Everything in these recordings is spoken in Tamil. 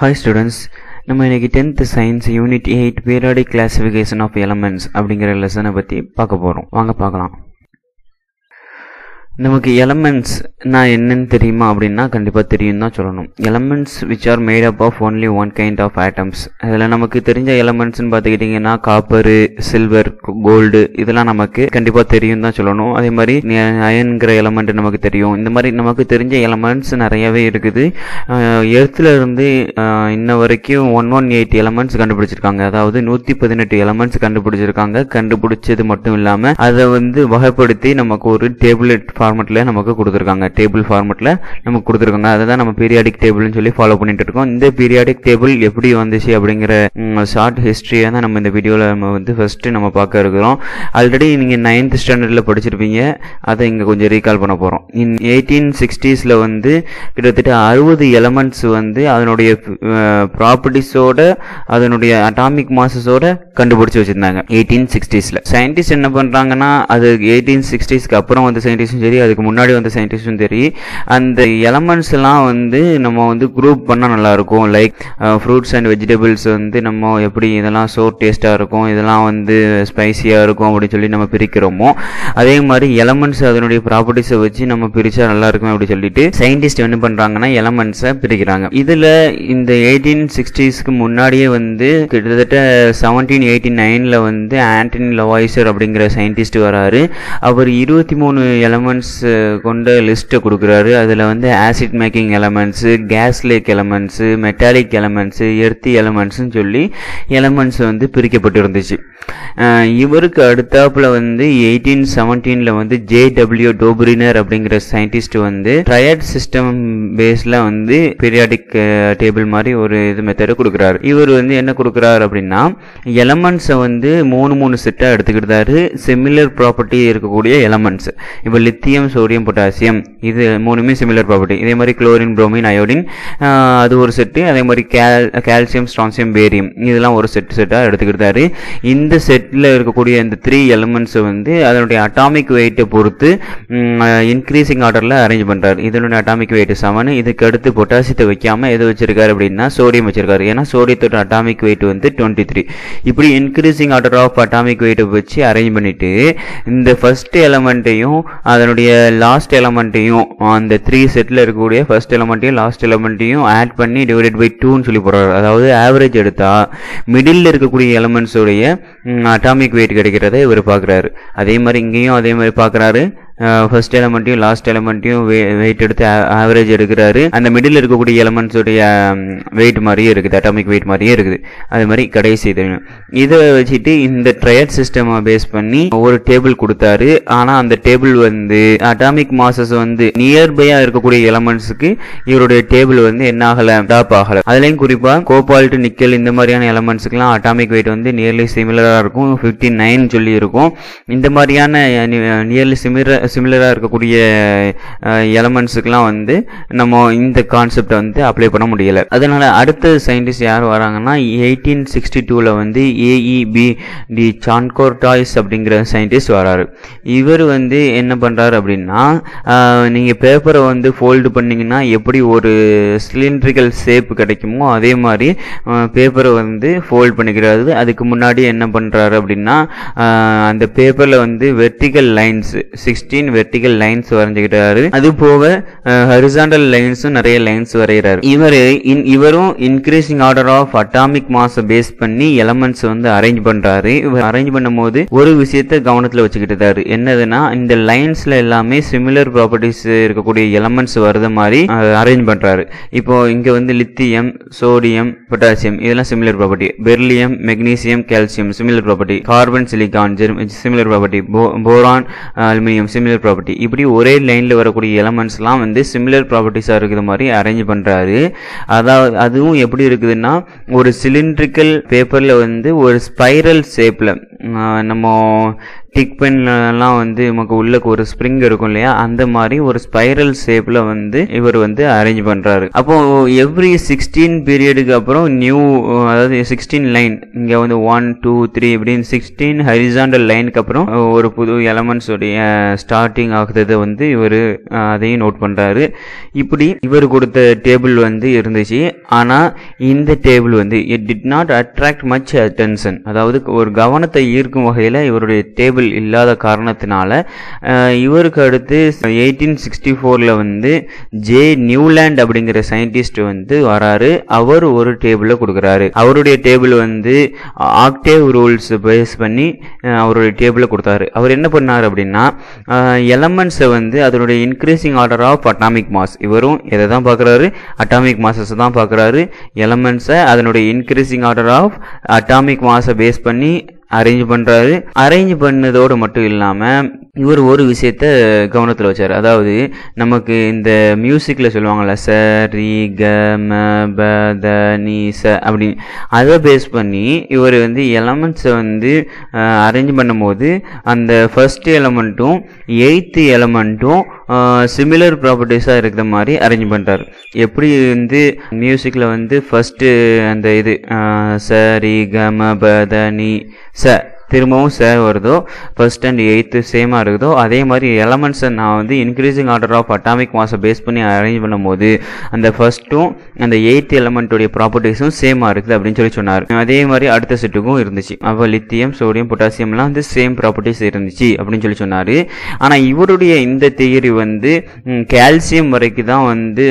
Hi students, நம்ம இன்னைக்கு 10th science unit 8 periodic classification of elements அப்படிங்கிற லெசனை பத்தி பார்க்க போறோம். வாங்க பார்க்கலாம். நமக்கு elements நான் என்னன்னு தெரியுமா அப்படின்னா கண்டிப்பா தெரியும் தான் சொல்லணும். Elements which are made up of only one kind of atoms. அதுல நமக்கு தெரிஞ்ச elementsனு பார்த்துக்கிட்டீங்கன்னா காப்பர், சில்வர், கோல்டு இதெல்லாம் நமக்கு கண்டிப்பா தெரியும் தான் சொல்லணும். அதே மாதிரி அயன்கிற எலமெண்ட் நமக்கு தெரியும். இந்த மாதிரி நமக்கு தெரிஞ்ச எலமெண்ட்ஸ் நிறையவே இருக்குது. எர்த்ல இருந்து இன்ன வரைக்கும் 118 எலமெண்ட்ஸ் கண்டுபிடிச்சிருக்காங்க. அதாவது 118 எலமெண்ட்ஸ் கண்டுபிடிச்சிருக்காங்க. கண்டுபிடிச்சது மட்டும் இல்லாம அதை வகைப்படுத்தி நமக்கு ஒரு டேபிளட் ஃபார்மட்ல நமக்கு கொடுத்துருக்காங்க. டேபிள் ஃபார்மட்ல நமக்கு கொடுத்துருக்காங்க. அதை தான் நம்ம பீரியாடிக் டேபிள்னு சொல்லி ஃபாலோ பண்ணிட்டு இருக்கோம். இந்த பீரியாடிக் டேபிள் எப்படி வந்துச்சு அப்படிங்கிற ஷார்ட் ஹிஸ்டரியை தான் நம்ம இந்த வீடியோவில் நம்ம ஃபர்ஸ்ட் நம்ம பார்க்க இருக்கிறோம். ஆல்ரெடி நீங்கள் 9th ஸ்டாண்டர்ட்ல படிச்சிருப்பீங்க. அதை இங்கே கொஞ்சம் ரீகால் பண்ண போகிறோம். 1860s கிட்டத்தட்ட 60 எலமெண்ட்ஸ் அதனுடைய ப்ராப்பர்ட்டிஸோட அதனுடைய அட்டாமிக் மாசஸோட கண்டுபிடிச்சு வச்சிருந்தாங்க 1860s. சயின்டிஸ்ட் என்ன பண்றாங்கன்னா, அது 1860ஸ்க்கு அப்புறம் சயின்டிஸ்டும் சரி, அதுக்கு முன்னாடி சயின்டிஸ்டும் சரி, அந்த எலமெண்ட்ஸ் எல்லாம் நம்ம குரூப் பண்ணா நல்லா இருக்கும். லைக் ஃப்ரூட்ஸ் அண்ட் வெஜிடபிள்ஸ் நம்ம எப்படி இதெல்லாம் சோர் டேஸ்டா இருக்கும், இதெல்லாம் ஸ்பைசியா இருக்கும் அப்படின்னு சொல்லி நம்ம பிரிக்கிறோமோ, அதே மாதிரி எலமெண்ட்ஸ் அதனுடைய ப்ராப்பர்ட்டிஸை வச்சு நம்ம பிரிச்சா நல்லா இருக்கும் அப்படி சொல்லிட்டு சயின்டிஸ்ட் என்ன பண்றாங்கன்னா எலமெண்ட்ஸை பிரிக்கிறாங்க. இதுல இந்த 1860ஸ்க்கு முன்னாடியே கிட்டத்தட்ட 1789ல ஆண்டனி லவாய்சர் அப்படிங்கிற சயின்டிஸ்ட் வராரு. அவர் 23 எலமெண்ட்ஸ் கொண்ட லிஸ்ட் கொடுக்குறாரு. அதுல acid making elements, gas like elements, metallic elements, earthy elements சொல்லி எலமெண்ட்ஸ் பிரிக்கப்பட்டு இருந்துச்சு. இவருக்கு அடுத்தாப்புல 1817ல JW டோப்ரினர் அப்படிங்கிற சயின்டிஸ்ட் ட்ரையட் சிஸ்டம் பேஸ்ல பீரியாடிக் டேபிள் மாதிரி ஒரு இது மெத்தட் கொடுக்குறாரு. இவர் என்ன கொடுக்குறாரு அப்படின்னா, எலமெண்ட்ஸை மூணு செட்டா எடுத்துக்கிட்டாரு. சிமிலர் ப்ராப்பர்ட்டி இருக்கக்கூடிய எலமெண்ட்ஸ். இப்போ லித்தியம், சோடியம், பொட்டாசியம் இது மூணுமே சிமிலர் ப்ராப்பர்ட்டி. இதே மாதிரி குளோரின், புரோமின், அயோடின் அது ஒரு செட்டு. அதே மாதிரி கால்சியம், ஸ்ட்ரான்சியம், பேரியம் இதெல்லாம் ஒரு செட்டா எடுத்துக்கிட்டாரு. இந்த செட்ல இருக்கக்கூடிய இந்த 3 எலிமெண்ட்ஸ் அதனுடைய அட்டாமிக் வெயிட்டை பொறுத்து இன்க்ரீசிங் ஆர்டர்ல அரேஞ்ச் பண்றாரு. இதனுடைய அட்டாமிக் வெயிட் 7. இதுக்கு அடுத்து பொட்டாசியத்தை வைக்காம எது வச்சிருக்காரு அப்படின்னா சோடியம் வச்சிருக்காரு. ஏன்னா சோடியத்தோட அட்டாமிக் வெயிட் 23. இப்படி இன்க்ரீசிங் ஆர்டர் ஆஃப் அட்டாமிக் வெயிட்டை வச்சு அரேஞ்ச் பண்ணிட்டு இந்த ஃபர்ஸ்ட் எலமெண்ட்டையும் அதனுடைய லாஸ்ட் எலமெண்ட்டையும் அந்த 3 செட்ல இருக்கக்கூடிய ஃபர்ஸ்ட் எலமெண்ட்டையும் லாஸ்ட் எலமெண்ட்டையும் ஆட் பண்ணி டிவைடட் பை 2ன்னு சொல்லி போறாரு. அதாவது ஆவரேஜ் எடுத்தா மிடில் இருக்கக்கூடிய எலமெண்ட்ஸ் உடைய அட்டாமிக் வெயிட் கிடைக்கிறத இவர் பாக்குறாரு. அதே மாதிரி இங்கேயும் அதே மாதிரி பாக்குறாரு. ஃபர்ஸ்ட் எலமெண்ட்டையும் லாஸ்ட் எலமெண்ட்டையும் வெயிட் எடுத்து ஆவரேஜ் எடுக்கிறாரு. அந்த மிடில் இருக்கக்கூடிய எலமெண்ட்ஸ் உடைய வெயிட் மாதிரியே இருக்குது, அட்டாமிக் வெயிட் மாதிரியே இருக்குது. அது மாதிரி கடைசி இதை வச்சுட்டு இந்த ட்ரையட் சிஸ்டம் பேஸ் பண்ணி ஒரு டேபிள் கொடுத்தாரு. ஆனா அந்த டேபிள் அட்டாமிக் மாசஸ் நியர்பையா இருக்கக்கூடிய எலமெண்ட்ஸுக்கு இவருடைய டேபிள் என்ன ஆகல, டாப் ஆகல. அதுலயும் குறிப்பா கோபால்ட், நிக்கல் இந்த மாதிரியான எலமெண்ட்ஸ்க்குலாம் அட்டாமிக் வெயிட் நியர்லி சிமிலரா இருக்கும், 59 சொல்லி இருக்கும். இந்த மாதிரியான நியர்லி சிமிலரா இருக்கக்கூடிய எலமெண்ட்ஸுக்கெல்லாம் நம்ம இந்த கான்செப்ட் அப்ளை பண்ண முடியல. அதனால அடுத்த சயின்டிஸ்ட் யார் வராங்கன்னா 1862ல AEB டி சான்கோர்டாய்ஸ் அப்படிங்கிற சயின்டிஸ்ட் வராரு. இவர் என்ன பண்றாரு அப்படின்னா, நீங்க பேப்பரை ஃபோல்டு பண்ணீங்கன்னா எப்படி ஒரு சிலிண்ட்ரிக்கல் ஷேப் கிடைக்குமோ அதே மாதிரி பேப்பரை ஃபோல்ட் பண்ணிக்கிறாரு. அதுக்கு முன்னாடி என்ன பண்றாரு அப்படின்னா, அந்த பேப்பர்ல வெர்டிகல் லைன்ஸ் 16 வெர்டிகல் லைன்ஸ் வரைஞ்சுக்கிட்டாரு. அது போக ஹரிசாண்டல் லைன்ஸும் நிறைய லைன்ஸ் வரைகிறாரு. இவரும் increasing order of atomic mass base பண்ணி எலமெண்ட்ஸ் அரேஞ்ச் பண்றாரு. இவர் அரேஞ்ச் பண்ணும்போது ஒரு விஷயத்தை கவனத்துல வச்சுக்கிட்டாரு. என்னதுன்னா, இந்த லைன்ஸ்ல எல்லாமே சிமிலர் ப்ராப்பர்ட்டிஸ் இருக்கக்கூடிய எலமெண்ட்ஸ் வருது மாதிரி அரேஞ்ச் பண்றாரு. இப்போ இங்க லித்தியம், சோடியம், பொட்டாசியம் இதெல்லாம் similar property. Beryllium, magnesium, calcium similar property. Carbon, silicon similar property. Boron, aluminium similar property. இப்படி ஒரே லைன்ல வரக்கூடிய எலமெண்ட்ஸ் எல்லாம் சிமிலர் ப்ராப்பர்ட்டிஸா இருக்கிற மாதிரி அரேஞ்ச் பண்றாரு. அதாவது அதுவும் எப்படி இருக்குதுன்னா, ஒரு சிலிண்ட்ரிக்கல் பேப்பர்ல ஒரு ஸ்பைரல் ஷேப்ல நம்ம டிக் பென்லாம் வந்து நமக்கு உள்ள ஒரு ஸ்ப்ரிங் இருக்கும் இல்லையா, அந்த மாதிரி ஒரு ஸ்பைரல் ஷேப்ல வந்து இவர் வந்து அரேஞ்ச் பண்றாரு. அப்போ எவ்ரி 16 பீரியடுக்கு அப்புறம் நியூ, அதாவது 16 லைன், இங்க வந்து 1 2 3 இப்படின்னு 16 ஹரிசாண்டல் லைனுக்கு அப்புறம் ஒரு புது எலமெண்ட்ஸ் உடைய ஸ்டார்டிங் ஆகுறத வந்து இவர் அதையும் நோட் பண்றாரு. இப்படி இவர் கொடுத்த டேபிள் வந்து இருந்துச்சு. ஆனா இந்த டேபிள் வந்து it did not attract much attention, அதாவது ஒரு கவனத்தை ஈர்க்கும் வகையில இவருடைய டேபிள் இல்லாத காரணத்தினால இவருக்கு அடுத்து 1864ல வந்து ஜே நியூலாண்ட் அப்படிங்கிற சயின்டிஸ்ட் வந்து வராரு. அவர் ஒரு டேபிள கொடுக்குறாரு. அவருடைய டேபிள் வந்து ஆக்டேவ் ரூல்ஸ் பேஸ் பண்ணி அவருடைய டேபிள கொடுத்தாரு. அவர் என்ன பண்ணாரு அப்படின்னா, எலமெண்ட்ஸை வந்து அதனுடைய increasing order of atomic mass, இவரும் எதை தான் பார்க்குறாரு, அட்டாமிக் மாசஸ் தான் பார்க்குறாரு. எலமெண்ட்ஸை அதனுடைய இன்க்ரீசிங் ஆர்டர் ஆஃப் அட்டாமிக் மாஸை பேஸ் பண்ணி அரேஞ்ச் பண்றாரு. அரேஞ்ச் பண்ணதோடு மட்டும் இல்லாம இவர் ஒரு விஷயத்த கவனத்தில் வச்சார். அதாவது நமக்கு இந்த மியூசிக்ல சொல்லுவாங்கல்ல, ச ரி க ம ப த நீ ச அப்படின்னு, அதை பேஸ் பண்ணி இவர் வந்து எலமெண்ட்ஸை வந்து அரேஞ்ச் பண்ணும்போது அந்த ஃபர்ஸ்ட் எலமெண்ட்டும் 8th எலமெண்ட்டும் சிமிலர் ப்ராப்பர்ட்டிஸாக இருக்கிற மாதிரி அரேஞ்ச் பண்ணுறாரு. எப்படி வந்து மியூசிக்கில் வந்து ஃபர்ஸ்ட்டு அந்த இது ச ரி க ம ப த நீ ச திரும்பவும் ச வருதோ, ஃபர்ஸ்ட் அண்ட் 8th சேமாக இருக்குதோ, அதே மாதிரி எலமெண்ட்ஸை நான் வந்து இன்க்ரீசிங் ஆர்டர் ஆஃப் அட்டாமிக் மாஸை பேஸ் பண்ணி அரேஞ்ச் பண்ணும்போது அந்த ஃபர்ஸ்ட்டும் அந்த 8th எலமெண்ட்டுடைய ப்ராப்பர்ட்டிஸும் சேமாக இருக்குது அப்படின்னு சொல்லி சொன்னார். அதே மாதிரி அடுத்த செட்டுக்கும் இருந்துச்சு. அப்போ லித்தியம், சோடியம், பொட்டாசியம்லாம் வந்து சேம் ப்ராப்பர்ட்டிஸ் இருந்துச்சு அப்படின்னு சொல்லி சொன்னார். ஆனால் இவருடைய இந்த தியரி வந்து கால்சியம் வரைக்கும் தான் வந்து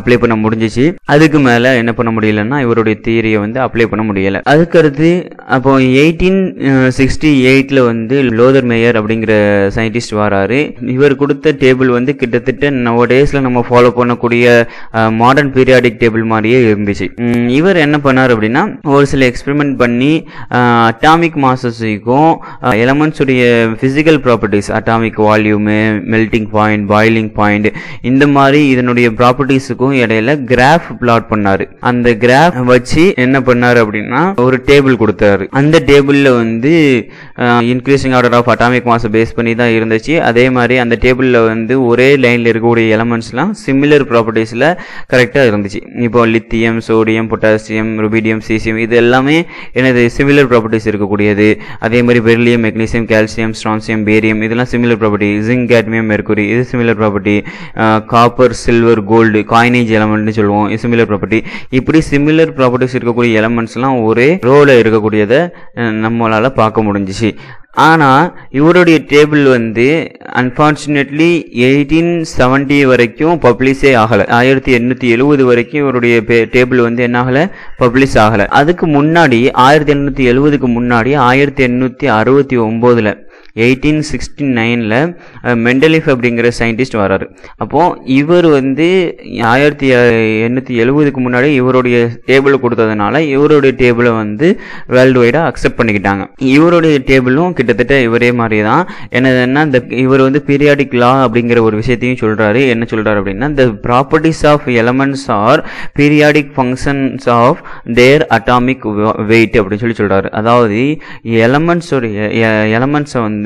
அப்ளை பண்ண முடிஞ்சிச்சு. அதுக்கு மேலே என்ன பண்ண முடியலன்னா இவருடைய தியரியை வந்து அப்ளை பண்ண முடியலை. அதுக்கடுத்து அப்போ 1868ல வந்து லோதர் மேயர் அப்படிங்கிற சயின்டிஸ்ட் வராரு. இவர் கொடுத்த டேபிள் வந்து கிட்டத்தட்ட நவடேஸ்ல நம்ம ஃபாலோ பண்ணக்கூடிய மாடர்ன் பீரியாடிக் டேபிள் மாதிரியே இருந்துச்சு. இவர் என்ன பண்ணார் அப்படின்னா, ஒரு சில எக்ஸ்பெரிமெண்ட் பண்ணி அட்டாமிக் மாசஸுக்கும் எலமெண்ட்ஸ் உடைய physical properties, atomic volume, melting point, boiling point, இந்த மாதிரி இதனுடைய ப்ராப்பர்ட்டிஸுக்கும் இடையில கிராஃப் பிளாட் பண்ணாரு. அந்த கிராஃப் வச்சு என்ன பண்ணாரு அப்படின்னா ஒரு டேபிள் கொடுத்தாரு. அந்த டேபிள்ல வந்து increasing order of atomic mass base பண்ணி தான் இருந்துச்சு. அதே மாதிரி அந்த டேபிளில் வந்து ஒரே லைனில் இருக்கக்கூடிய எலமெண்ட்ஸ்லாம் சிமிலர் ப்ராப்பர்ட்டிஸில் கரெக்டாக இருந்துச்சு. இப்போ lithium, sodium, potassium, rubidium, caesium, இது எல்லாமே எனது சிமிலர் ப்ராப்பர்ட்டிஸ் இருக்கக்கூடியது. அதே மாதிரி beryllium, magnesium, calcium, strontium, barium, இதெல்லாம் similar property. Zinc, cadmium, mercury, இது similar property. Copper, silver, gold, coinage எலமெண்ட்னு சொல்லுவோம், இது சிமிலர் ப்ராப்பர்ட்டி. இப்படி சிமிலர் ப்ராப்பர்ட்டிஸ் இருக்கக்கூடிய எலமெண்ட்ஸ்லாம் ஒரே ரோல இருக்கக்கூடியதை நம்மளால பார்க்க முடிஞ்சிச்சு. ஆனால் இவருடைய டேபிள் வந்து அன்பார்ச்சுனேட்லி 1870 வரைக்கும் பப்ளிஷே ஆகலை. 1870 வரைக்கும் இவருடைய டேபிள் வந்து என்ன ஆகலை, பப்ளிஷ் ஆகலை. அதுக்கு முன்னாடி 1870க்கு முன்னாடி 1869ல் 1869ல் மெண்டலிஃப் அப்படிங்கிற சயின்டிஸ்ட் வராரு. அப்போ இவர் வந்து 1870க்கு முன்னாடி இவருடைய டேபிள் கொடுத்ததுனால இவருடைய டேபிளை வந்து வேர்ல்டு வைடா அக்செப்ட் பண்ணிக்கிட்டாங்க. இவருடைய டேபிளும் கிட்டத்தட்ட இவரே மாதிரி தான். என்னதுன்னா இவர் வந்து பீரியாடிக் லா அப்படிங்கிற ஒரு விஷயத்தையும் சொல்றாரு. என்ன சொல்றாரு அப்படின்னா, the properties of elements are periodic functions of their atomic weight அப்படின்னு சொல்லி சொல்றாரு. அதாவது எலமெண்ட்ஸை வந்து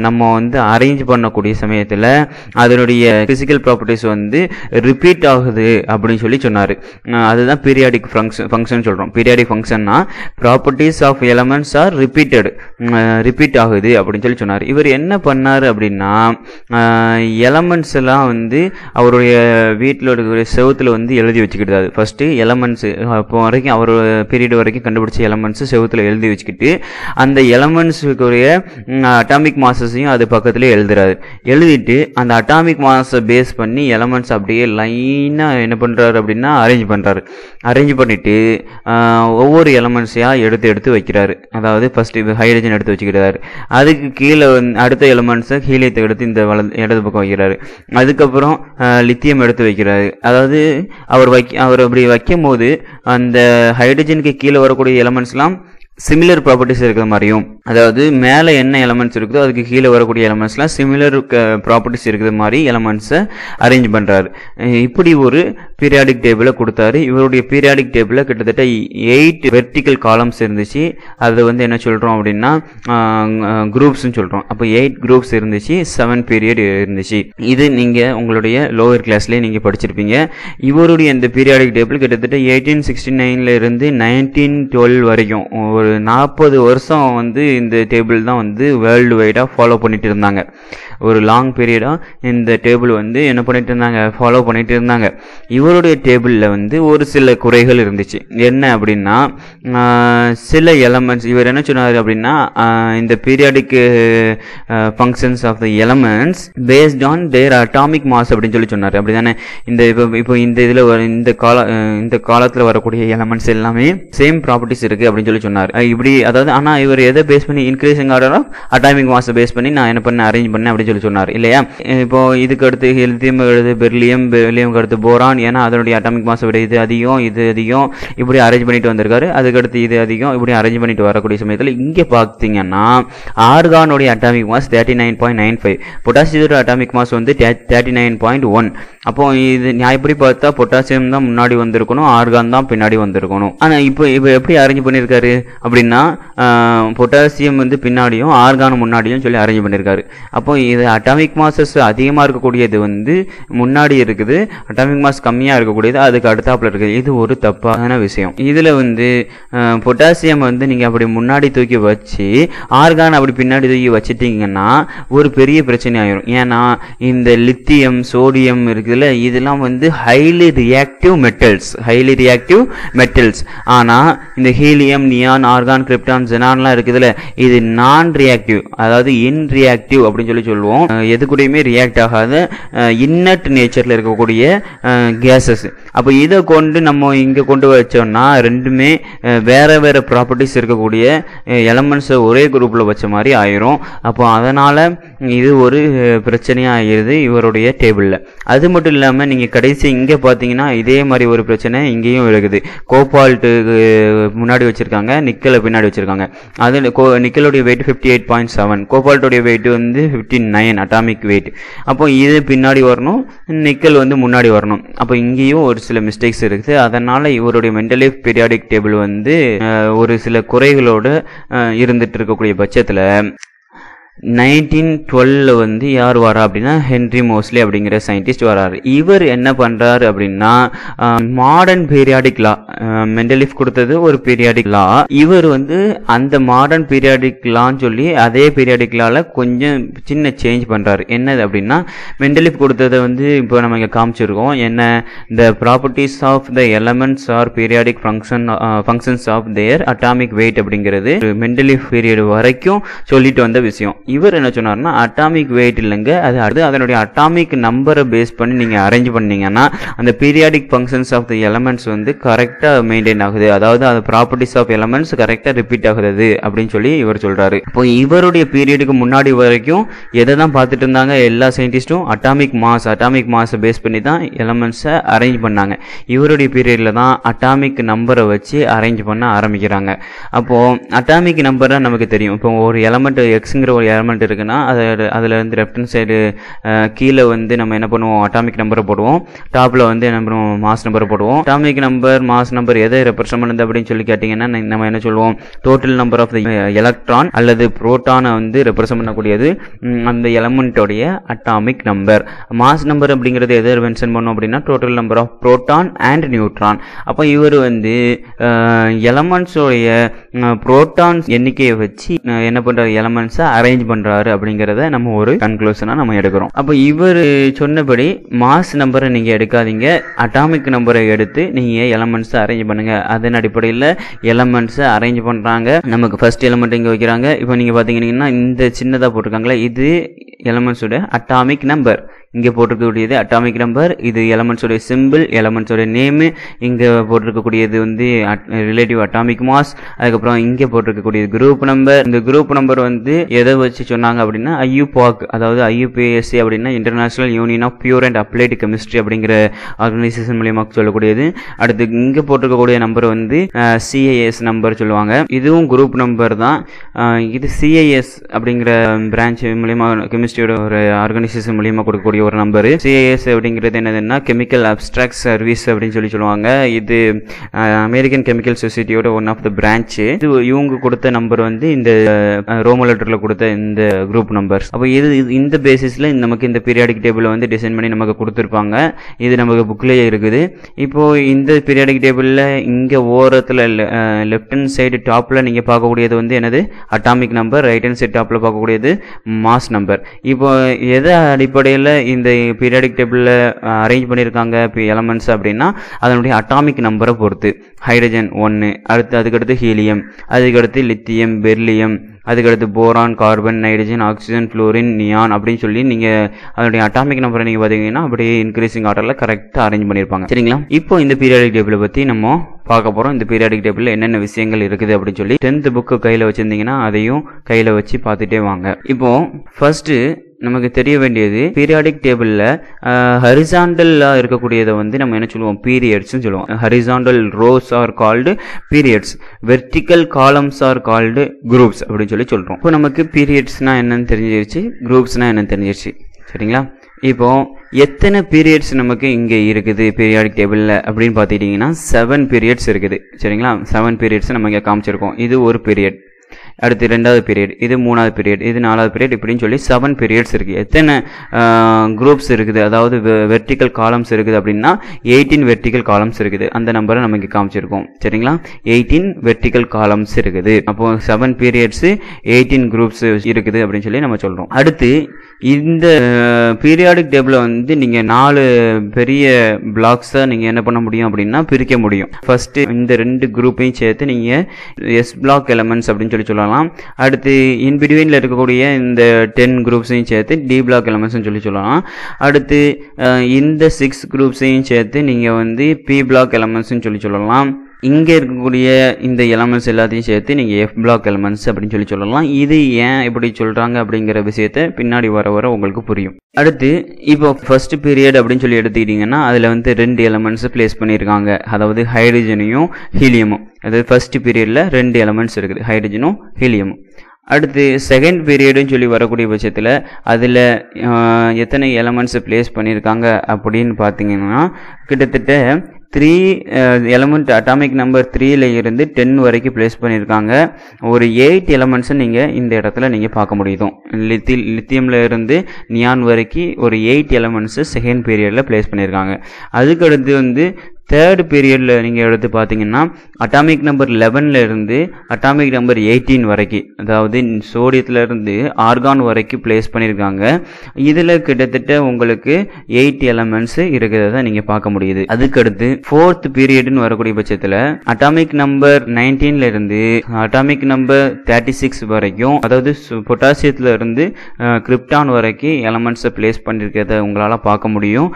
நம்ம வந்து அரேஞ்ச் பண்ணக்கூடிய சமயத்தில் அதனுடைய பிசிக்கல் ப்ராப்பர்ட்டிஸ் வந்து ரிப்பீட் ஆகுது அப்படின்னு சொல்லி சொன்னார். அதுதான் பீரியாடிக் ஃபங்க்ஷன் சொல்கிறோம். பீரியாடிக் ஃபங்க்ஷன்னா properties of elements are repeat ஆகுது அப்படின்னு சொல்லி சொன்னார். இவர் என்ன பண்ணார் அப்படின்னா, எலமெண்ட்ஸ் எல்லாம் வந்து அவருடைய வீட்டில் இருக்கிற செவுத்தில் வந்து எழுதி வச்சுக்கிட்டாரு. ஃபர்ஸ்ட் எலமெண்ட்ஸ் இப்போ வரைக்கும் அவர் பீரியட் வரைக்கும் கண்டுபிடிச்ச எலமெண்ட்ஸ் செவுத்தில் எழுதி வச்சுக்கிட்டு அந்த எலமெண்ட்ஸுக்குரிய அட்டாமிக் மாசஸையும் அது பக்கத்துலேயே எழுதுறாரு. எழுதிட்டு அந்த அட்டாமிக் மாஸை பேஸ் பண்ணி எலமெண்ட்ஸ் அப்படியே லைனாக என்ன பண்ணுறாரு அப்படின்னா அரேஞ்ச் பண்ணிட்டு ஒவ்வொரு எலமெண்ட்ஸையாக எடுத்து வைக்கிறாரு. அதாவது ஃபர்ஸ்ட் ஹைட்ரஜன் எடுத்து வச்சுக்கிறாரு. அதுக்கு கீழே அடுத்த எலமெண்ட்ஸை ஹீலியத்தை எடுத்து இந்த இடது பக்கம் வைக்கிறாரு. அதுக்கப்புறம் லித்தியம் எடுத்து வைக்கிறாரு. அதாவது அவர் அப்படி வைக்கும் போது அந்த ஹைட்ரஜனுக்கு கீழே வரக்கூடிய எலமெண்ட்ஸ்லாம் சிமிலர் ப்ராப்பர்ட்டிஸ் இருக்கிற மாதிரியும், அதாவது மேலே என்ன எலமெண்ட்ஸ் இருக்குதோ அதுக்கு கீழே வரக்கூடிய எலமெண்ட்ஸ்லாம் சிமிலர் ப்ராப்பர்ட்டிஸ் இருக்கிற மாதிரி எலமெண்ட்ஸை அரேஞ்ச் பண்ணுறாரு. இப்படி ஒரு பீரியாடிக் டேபிளை கொடுத்தாரு. இவருடைய பீரியாடிக் டேபிளில் கிட்டத்தட்ட 8 வெர்டிக்கல் காலம்ஸ் இருந்துச்சு. அதை வந்து என்ன சொல்கிறோம் அப்படின்னா குரூப்ஸ்ன்னு சொல்கிறோம். அப்போ 8 குரூப்ஸ் இருந்துச்சு, 7 பீரியட் இருந்துச்சு. இது நீங்கள் உங்களுடைய லோவர் கிளாஸ்லேயே நீங்கள் படிச்சிருப்பீங்க. இவருடைய இந்த பீரியாடிக் டேபிள் கிட்டத்தட்ட 1869 இருந்து 1912 வரைக்கும் ஒரு 40 வருஷம் வந்து இந்த டேபிள் தான் வந்து வேர்ல்டு வைடாக ஃபாலோ பண்ணிட்டு இருந்தாங்க. ஒரு லாங் பீரியடாக இந்த டேபிள் வந்து என்ன பண்ணிட்டு இருந்தாங்க, ஃபாலோ பண்ணிட்டு இருந்தாங்க. இவருடைய டேபிளில் வந்து ஒரு சில குறைகள் இருந்துச்சு. என்ன அப்படின்னா சில எலமெண்ட்ஸ் இவர் என்ன சொன்னார் அப்படின்னா இந்த periodic functions of the elements based on their atomic mass அப்படின்னு சொல்லி சொன்னார். அப்படி தானே? இந்த இப்போ இந்த இதில் இந்த காலத்தில் வரக்கூடிய எலமெண்ட்ஸ் எல்லாமே சேம் ப்ராப்பர்ட்டிஸ் இருக்குது அப்படின்னு சொல்லி சொன்னார். இப்படி அதாவது ஆனால் இவர் எதை பேஸ் பண்ணி இன்க்ரீசிங் ஆர்டர் ஆஃப் அட்டாமிக் மாஸை பேஸ் பண்ணி நான் என்ன பண்ண அரேஞ்ச் பண்ணேன் அப்படின்னு சொல்லி சொன்னார் இல்லையா? இப்போ இதுக்கு அடுத்து ஹெலியம் அடுத்து பெர்லியம் அடுத்து போரான், ஏன்னா அதனுடைய அட்டாமிக் மாஸை விட இது அதிகம் இப்படி அரேஞ்ச் பண்ணிட்டு வந்திருக்காரு. அதுக்கடுத்து இது அதிகம் இப்படி அரேஞ்ச் பண்ணிட்டு வரக்கூடிய சமயத்தில் இங்கே பார்த்தீங்கன்னா ஆர்கானுடைய அட்டாமிக் மாஸ் 39.95, பொட்டாசியத்தோட அட்டாமிக் மாஸ் வந்து 39.1. அப்போ இது நான் எப்படி பார்த்தா பொட்டாசியம் தான் முன்னாடி வந்திருக்கணும், ஆர்கான் தான் பின்னாடி வந்திருக்கணும். ஆனால் இப்போ எப்படி அரேஞ்ச் பண்ணியிருக்காரு அப்படின்னா பொட்டாசியம் வந்து பின்னாடியும் ஆர்கான் முன்னாடியும் சொல்லி அரேஞ்ச் பண்ணியிருக்காரு. அப்போ இது அட்டாமிக் மாசஸ் அதிகமாக இருக்கக்கூடியது வந்து முன்னாடி இருக்குது, அட்டாமிக் மாஸ் கம்மியாக இருக்கக்கூடியது அதுக்கு அடுத்தாப்புல இருக்குது. இது ஒரு தப்பான விஷயம். இதில் வந்து பொட்டாசியம் வந்து நீங்கள் அப்படி முன்னாடி தூக்கி வச்சு ஆர்கான் அப்படி பின்னாடி தூக்கி வச்சுட்டீங்கன்னா ஒரு பெரிய பிரச்சனை ஆயிரும். ஏன்னா இந்த லித்தியம் சோடியம் இருக்குதுல்ல, இதெல்லாம் வந்து ஹைலி ரியாக்டிவ் மெட்டல்ஸ். ஆனால் இந்த ஹீலியம் நியான் ஆர்கான் கிரிப்டான் ஜெனான்லாம் இருக்குதுல்ல, இது நான் ரியாக்டிவ், அதாவது இன்ரியாக்டிவ் அப்படின்னு சொல்லுவோம். எது கூடயுமே ரியாக்ட் ஆகாத இன்னட் நேச்சரில் இருக்கக்கூடிய கேசஸ். அப்போ இதை கொண்டு நம்ம இங்கே கொண்டு வச்சோம்னா ரெண்டுமே வேற வேற ப்ராப்பர்ட்டிஸ் இருக்கக்கூடிய எலமெண்ட்ஸை ஒரே குரூப்பில் வச்ச மாதிரி ஆயிரும். அப்போ அதனால் இது ஒரு பிரச்சனையாக ஆகிடுது இவருடைய டேபிளில். அது மட்டும் இல்லாமல் நீங்கள் கடைசி இங்கே பார்த்தீங்கன்னா இதே மாதிரி ஒரு பிரச்சனை இங்கேயும் இருக்குது. கோபால்ட்டு முன்னாடி வச்சுருக்காங்க, நிக்கலை பின்னாடி வச்சுருக்காங்க. அது நிக்கலுடைய வெயிட் 58.7, கோபால்ட்டுடைய வெயிட் வந்து 59 அட்டாமிக் வெயிட். அப்போ இது பின்னாடி வரணும், நிக்கல் வந்து முன்னாடி வரணும். அப்போ இங்கேயும் ஒரு சில மிஸ்டேக்ஸ் இருக்குது. அதனால் இவருடைய மெண்டலிஃப் பீரியாடிக் டேபிள் வந்து ஒரு சில குறைகளோடு இருந்துட்டு இருக்கக்கூடிய பட்சத்தில் 1912 வந்து யார் வரா அப்படின்னா ஹென்ரி மோஸ்லி அப்படிங்கிற சயின்டிஸ்ட் வராரு. இவர் என்ன பண்றாரு அப்படின்னா மாடர்ன் பீரியாடிக் லா, மெண்டலிஃப் கொடுத்தது ஒரு பீரியாடிக் லா, இவர் வந்து அந்த மாடர்ன் பீரியாடிக் லான்னு சொல்லி அதே பீரியாடிக் லால கொஞ்சம் சின்ன சேஞ்ச் பண்றாரு. என்னது அப்படின்னா மெண்டலிஃப் கொடுத்ததை வந்து இப்போ நம்ம இங்கே காமிச்சிருக்கோம். என்ன, the properties of the elements are periodic functions of their atomic weight அப்படிங்கிறது மெண்டலிஃப் பீரியட் வரைக்கும் சொல்லிட்டு வந்த விஷயம். இவர் என்ன சொன்னார்னா அட்டாமிக் வெயிட் இல்லைங்க, அது அதனுடைய அட்டாமிக் நம்பரை பேஸ் பண்ணி நீங்கள் அரேஞ்ச் பண்ணீங்கன்னா அந்த periodic functions of the elements வந்து கரெக்டாக மெயின்டைன் ஆகுது, அதாவது அது ப்ராப்பர்ட்டிஸ் ஆஃப் எலமெண்ட்ஸ் கரெக்டாக ரிப்பீட் ஆகுது அப்படின்னு சொல்லி இவர் சொல்கிறாரு. இப்போ இவருடைய பீரியடுக்கு முன்னாடி வரைக்கும் எதை தான் பார்த்துட்டு இருந்தாங்க எல்லா சயின்டிஸ்ட்டும்? அட்டாமிக் மாஸை பேஸ் பண்ணி தான் எலமெண்ட்ஸை அரேஞ்ச் பண்ணாங்க. இவருடைய பீரியடில் தான் அட்டாமிக் நம்பரை வச்சு அரேஞ்ச் பண்ண ஆரம்பிக்கிறாங்க. அப்போது அட்டாமிக் நம்பரை நமக்கு தெரியும். இப்போ ஒரு எலமெண்ட் எக்ஸுங்கிற ஒரு எலமெண்ட் இருக்குன்னா அதில் வந்து லெஃப்ட் ஹேண்ட் சைடு கீழே வந்து நம்ம என்ன பண்ணுவோம், அட்டாமிக் நம்பரை போடுவோம். டாப்பில் வந்து என்ன பண்ணுவோம், மாஸ் நம்பரை போடுவோம். அட்டாமிக் நம்பர் மாஸ் நம்பர் எதை ரெப்ரசன்ட் பண்ணுது அப்படின்னு சொல்லி கேட்டிங்கன்னா நம்ம என்ன சொல்லுவோம், total number of the electron அல்லது புரோட்டானை வந்து ரெப்ரசன்ட் பண்ணக்கூடியது அந்த எலமெண்ட்டோடைய அட்டாமிக் நம்பர். மாஸ் நம்பர் அப்படிங்கிறது எதை மென்ஷன் பண்ணோம் அப்படின்னா total number of proton and neutron. அப்போ இவர் வந்து எலமெண்ட்ஸோடைய புரோட்டான்ஸ் எண்ணிக்கையை வச்சு என்ன பண்ணுற எலமெண்ட்ஸை அரேஞ்ச் பண்றாரு அப்படிங்கிறத நம்ம ஒரு கன்க்ளூஷனா நம்ம எடுக்கிறோம். அப்போ இவர் சொன்னபடி மாஸ் நம்பரை நீங்க எடுக்காதீங்க, அட்டாமிக் நம்பரை எடுத்து நீங்க எலமெண்ட்ஸை அரேஞ்ச் பண்ணுங்க. அதன் அடிப்படையில் எலமெண்ட்ஸை அரேஞ்ச் பண்றாங்க. நமக்கு ஃபர்ஸ்ட் எலமெண்ட் இங்கே வைக்கிறாங்க. இப்போ நீங்க பாத்தீங்கன்னா இந்த சின்னதாக போட்டிருக்காங்களே இது எலமெண்ட்ஸோட அட்டாமிக் நம்பர், இங்கே போட்டிருக்கக்கூடியது அட்டாமிக் நம்பர், இது எலமெண்ட்ஸோடைய சிம்பிள், எலமெண்ட்ஸோடைய நேமு, இங்கே போட்டிருக்கக்கூடியது வந்து ரிலேட்டிவ் அட்டாமிக் மாஸ், அதுக்கப்புறம் இங்கே போட்டிருக்கக்கூடியது குரூப் நம்பர். இந்த குரூப் நம்பர் வந்து எதை வச்சு சொன்னாங்க அப்படின்னா IUPAC, அதாவது IUPAC அப்படின்னா International Union of Pure and Applied Chemistry அப்படிங்கிற ஆர்கனைசேஷன் மூலியமாக சொல்லக்கூடியது. அடுத்து இங்கே போட்டிருக்கக்கூடிய நம்பர் வந்து CIS நம்பர் சொல்லுவாங்க, இதுவும் குரூப் நம்பர் தான். இது CIS அப்படிங்கிற பிரான்ச் மூலியமா கெமிஸ்ட்ரியோட ஒரு ஆர்கனைசேஷன் மூலியமா கொடுக்கக்கூடிய ஒரு நம்பர். CIS அப்படிங்கிறது என்னதுன்னா கெமிக்கல் அப்ஸ்ட்ராக்ட் சர்வீஸ் அப்படின்னு சொல்லுவாங்க. இது அமெரிக்கன் கெமிக்கல் சொசைட்டியோட ஒன் ஆஃப் த பிரான்ச். இது இவங்க கொடுத்த நம்பர் வந்து இந்த ரோமன் லெட்டர்ல கொடுத்த இந்த குரூப் நம்பர்ஸ். அப்போ இது இந்த பேசிஸ்ல நமக்கு இந்த பீரியாடிக் டேபிள் வந்து டிசைன் பண்ணி நமக்கு கொடுத்துருப்பாங்க. இது நமக்கு புக்லேயே இருக்குது. இப்போ இந்த பீரியாடிக் டேபிளில் இங்கே ஓரத்தில் லெஃப்ட் ஹேண்ட் சைடு டாப்பில் நீங்கள் பார்க்கக்கூடியது வந்து என்னது atomic number, right hand side டாப்பில் பார்க்கக்கூடியது மாஸ் நம்பர். இப்போ எதை அடிப்படையில் இந்த பீரியாடிக் டேபிளில் அரேஞ்ச் பண்ணியிருக்காங்க எலமெண்ட்ஸ் அப்படின்னா அதனுடைய அட்டாமிக் நம்பரை பொறுத்து. ஹைட்ரஜன் 1, அதுக்கடுத்து ஹீலியம், அதுக்கடுத்து லித்தியம், பெர்லியம், அதுக்கடுத்து boron, carbon, nitrogen, oxygen, fluorine, neon அப்படின்னு சொல்லி நீங்கள் அதனுடைய அட்டாமிக் நம்பரை நீங்கள் பார்த்தீங்கன்னா அப்படியே இன்க்ரீசிங் ஆர்டரில் கரெக்டாக அரேஞ்ச் பண்ணியிருப்பாங்க. சரிங்களா? இப்போ இந்த பீரியாடிக் டேபிளை பற்றி நம்ம பார்க்க போகிறோம். இந்த பீரியாடிக் டேபிளில் என்னென்ன விஷயங்கள் இருக்குது அப்படின்னு சொல்லி 10th புக்கு கையில் வச்சுருந்தீங்கன்னா அதையும் கையில் வச்சு பார்த்துட்டே வாங்க. இப்போ ஃபர்ஸ்ட்டு நமக்கு தெரிய வேண்டியது பீரியாடிக் டேபிளில் ஹரிசாண்டலாக இருக்கக்கூடியதை வந்து நம்ம என்ன சொல்லுவோம், பீரியட்ஸ்னு சொல்லுவோம். Horizontal rose are called periods, vertical columns are called groups அப்படின்னு சொல்கிறோம். இப்போ நமக்கு பீரியட்ஸ்னா என்னன்னு தெரிஞ்சிருச்சு, குரூப்ஸ்னா என்னன்னு தெரிஞ்சிருச்சு. சரிங்களா? இப்போ எத்தனை பீரியட்ஸ் நமக்கு இங்கே இருக்குது பீரியாடிக் டேபிளில் அப்படின்னு பார்த்துக்கிட்டிங்கன்னா 7 பீரியட்ஸ் இருக்குது. சரிங்களா? 7 பீரியட்ஸ் நம்ம இங்கே காமிச்சிருக்கோம். இது ஒரு பீரியட், அடுத்து 2வது பீரியட், இது 3வது பீரியட், இது 4வது பீரியட், இப்படின்னு சொல்லி 7 பீரியட்ஸ் இருக்குது. எத்தனை குரூப்ஸ் இருக்குது, அதாவது வெர்டிக்கல் காலம்ஸ் இருக்குது அப்படின்னா 18 வெர்டிக்கல் காலம்ஸ் இருக்குது. அந்த நம்பரை நம்ம இங்கே காமிச்சிருக்கோம். சரிங்களா? 18 வெர்டிக்கல் காலம்ஸ் இருக்குது. அப்போ 7 பீரியட்ஸ் 18 குரூப்ஸ் இருக்குது அப்படின்னு சொல்லி நம்ம சொல்கிறோம். அடுத்து இந்த பீரியாடிக் டேபிளை வந்து நீங்கள் 4 பெரிய பிளாக்ஸை நீங்கள் என்ன பண்ண முடியும் அப்படின்னா பிரிக்க முடியும். ஃபர்ஸ்ட் இந்த 2 குரூப்பையும் சேர்த்து நீங்கள் S பிளாக் எலமெண்ட்ஸ் அப்படின்னு சொல்லலாம். அடுத்து இன்பிட்வீனில் இருக்கக்கூடிய இந்த 10 குரூப்ஸையும் சேர்த்து D பிளாக் எலமெண்ட்ஸ்னு சொல்லலாம். அடுத்து இந்த 6 குரூப்ஸையும் சேர்த்து நீங்கள் வந்து P பிளாக் எலமெண்ட்ஸ்னு சொல்லலாம். இங்கே இருக்கக்கூடிய இந்த எலமெண்ட்ஸ் எல்லாத்தையும் சேர்த்து நீங்கள் F பிளாக் எலமெண்ட்ஸ் அப்படின்னு சொல்லலாம். இது ஏன் இப்படி சொல்கிறாங்க அப்படிங்கிற விஷயத்தை பின்னாடி வர வர உங்களுக்கு புரியும். அடுத்து இப்போ ஃபர்ஸ்ட் பீரியட் அப்படின்னு சொல்லி எடுத்துக்கிட்டிங்கன்னா அதில் வந்து 2 எலமெண்ட்ஸ் பிளேஸ் பண்ணியிருக்காங்க, அதாவது ஹைட்ரஜனையும் ஹீலியமும். அதாவது ஃபர்ஸ்ட் பீரியடில் 2 எலமெண்ட்ஸ் இருக்குது, ஹைட்ரஜனும் ஹீலியமும். அடுத்து செகண்ட் பீரியடுன்னு சொல்லி வரக்கூடிய பட்சத்தில் அதில் எத்தனை எலமெண்ட்ஸ் பிளேஸ் பண்ணியிருக்காங்க அப்படின்னு பார்த்தீங்கன்னா கிட்டத்தட்ட 3 எலமெண்ட் அட்டாமிக் நம்பர் 3ல இருந்து 10 வரைக்கும் பிளேஸ் பண்ணியிருக்காங்க. ஒரு 8 எலமெண்ட்ஸை நீங்கள் இந்த இடத்துல நீங்கள் பார்க்க முடியும். லித்தியமில் இருந்து நியான் வரைக்கும் ஒரு 8 எலமெண்ட்ஸு செகண்ட் பீரியடில் பிளேஸ் பண்ணியிருக்காங்க. அதுக்கடுத்து வந்து தேர்ட் பீரியடில் நீங்கள் எடுத்து பார்த்தீங்கன்னா அட்டாமிக் நம்பர் 11ல இருந்து அட்டாமிக் நம்பர் 18 வரைக்கும், அதாவது சோடியத்தில் இருந்து ஆர்கான் வரைக்கும் பிளேஸ் பண்ணியிருக்காங்க. இதில் கிட்டத்தட்ட உங்களுக்கு 8 எலமெண்ட்ஸ் இருக்கிறத நீங்கள் பார்க்க முடியுது. அதுக்கடுத்து ஃபோர்த் பீரியட்னு வரக்கூடிய பட்சத்தில் அட்டாமிக் நம்பர் 19ல இருந்து அட்டாமிக் நம்பர் 36 வரைக்கும், அதாவது பொட்டாசியத்தில் இருந்து கிரிப்டான் வரைக்கும் எலமெண்ட்ஸை பிளேஸ் பண்ணியிருக்கிறத உங்களால் பார்க்க முடியும்.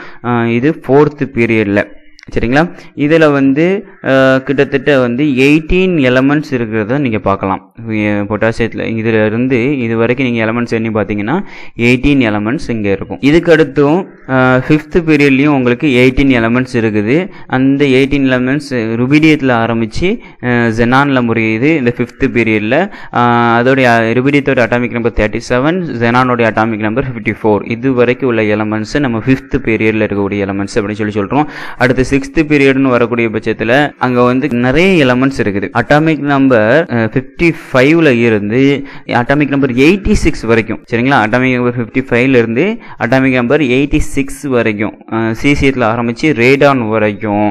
இது ஃபோர்த் பீரியடில். சரிங்களா? இதில் வந்து கிட்டத்தட்ட வந்து 18 எலமெண்ட்ஸ் இருக்கிறத நீங்கள் பார்க்கலாம் பொட்டாசியத்தில். இதில் இருந்து இது வரைக்கும் நீங்கள் எலமெண்ட்ஸ் எண்ணி பார்த்தீங்கன்னா 18 எலமெண்ட்ஸ் இங்கே இருக்கும். இதுக்கடுத்தும் 5th பீரியட்லேயும் உங்களுக்கு 18 எலமெண்ட்ஸ் இருக்குது. அந்த 18 எலமெண்ட்ஸ் ருபீடியத்தில் ஆரம்பித்து ஜெனானில் முறையுது இந்த 5th பீரியடில். அதோடைய ருபீடியத்தோட அட்டாமிக் நம்பர் 37, ஜெனானோடைய அட்டாமிக் நம்பர் 54. இது வரைக்கும் உள்ள எலமெண்ட்ஸ் நம்ம 5th பீரியடில் இருக்கக்கூடிய எலமெண்ட்ஸ் அப்படின்னு சொல்கிறோம். அடுத்து 6th பீரியட்னு வரக்கூடிய பட்சத்தில் அங்கே வந்து நிறைய எலமெண்ட்ஸ் இருக்குது. அட்டாமிக் நம்பர் 55ல இருந்து அட்டாமிக் நம்பர் 86 வரைக்கும். சரிங்களா? அட்டாமிக் நம்பர் 55ல இருந்து அட்டாமிக் நம்பர் 86 வரைக்கும் சிசியத்தில் ஆரம்பித்து ரேடான் வரைக்கும்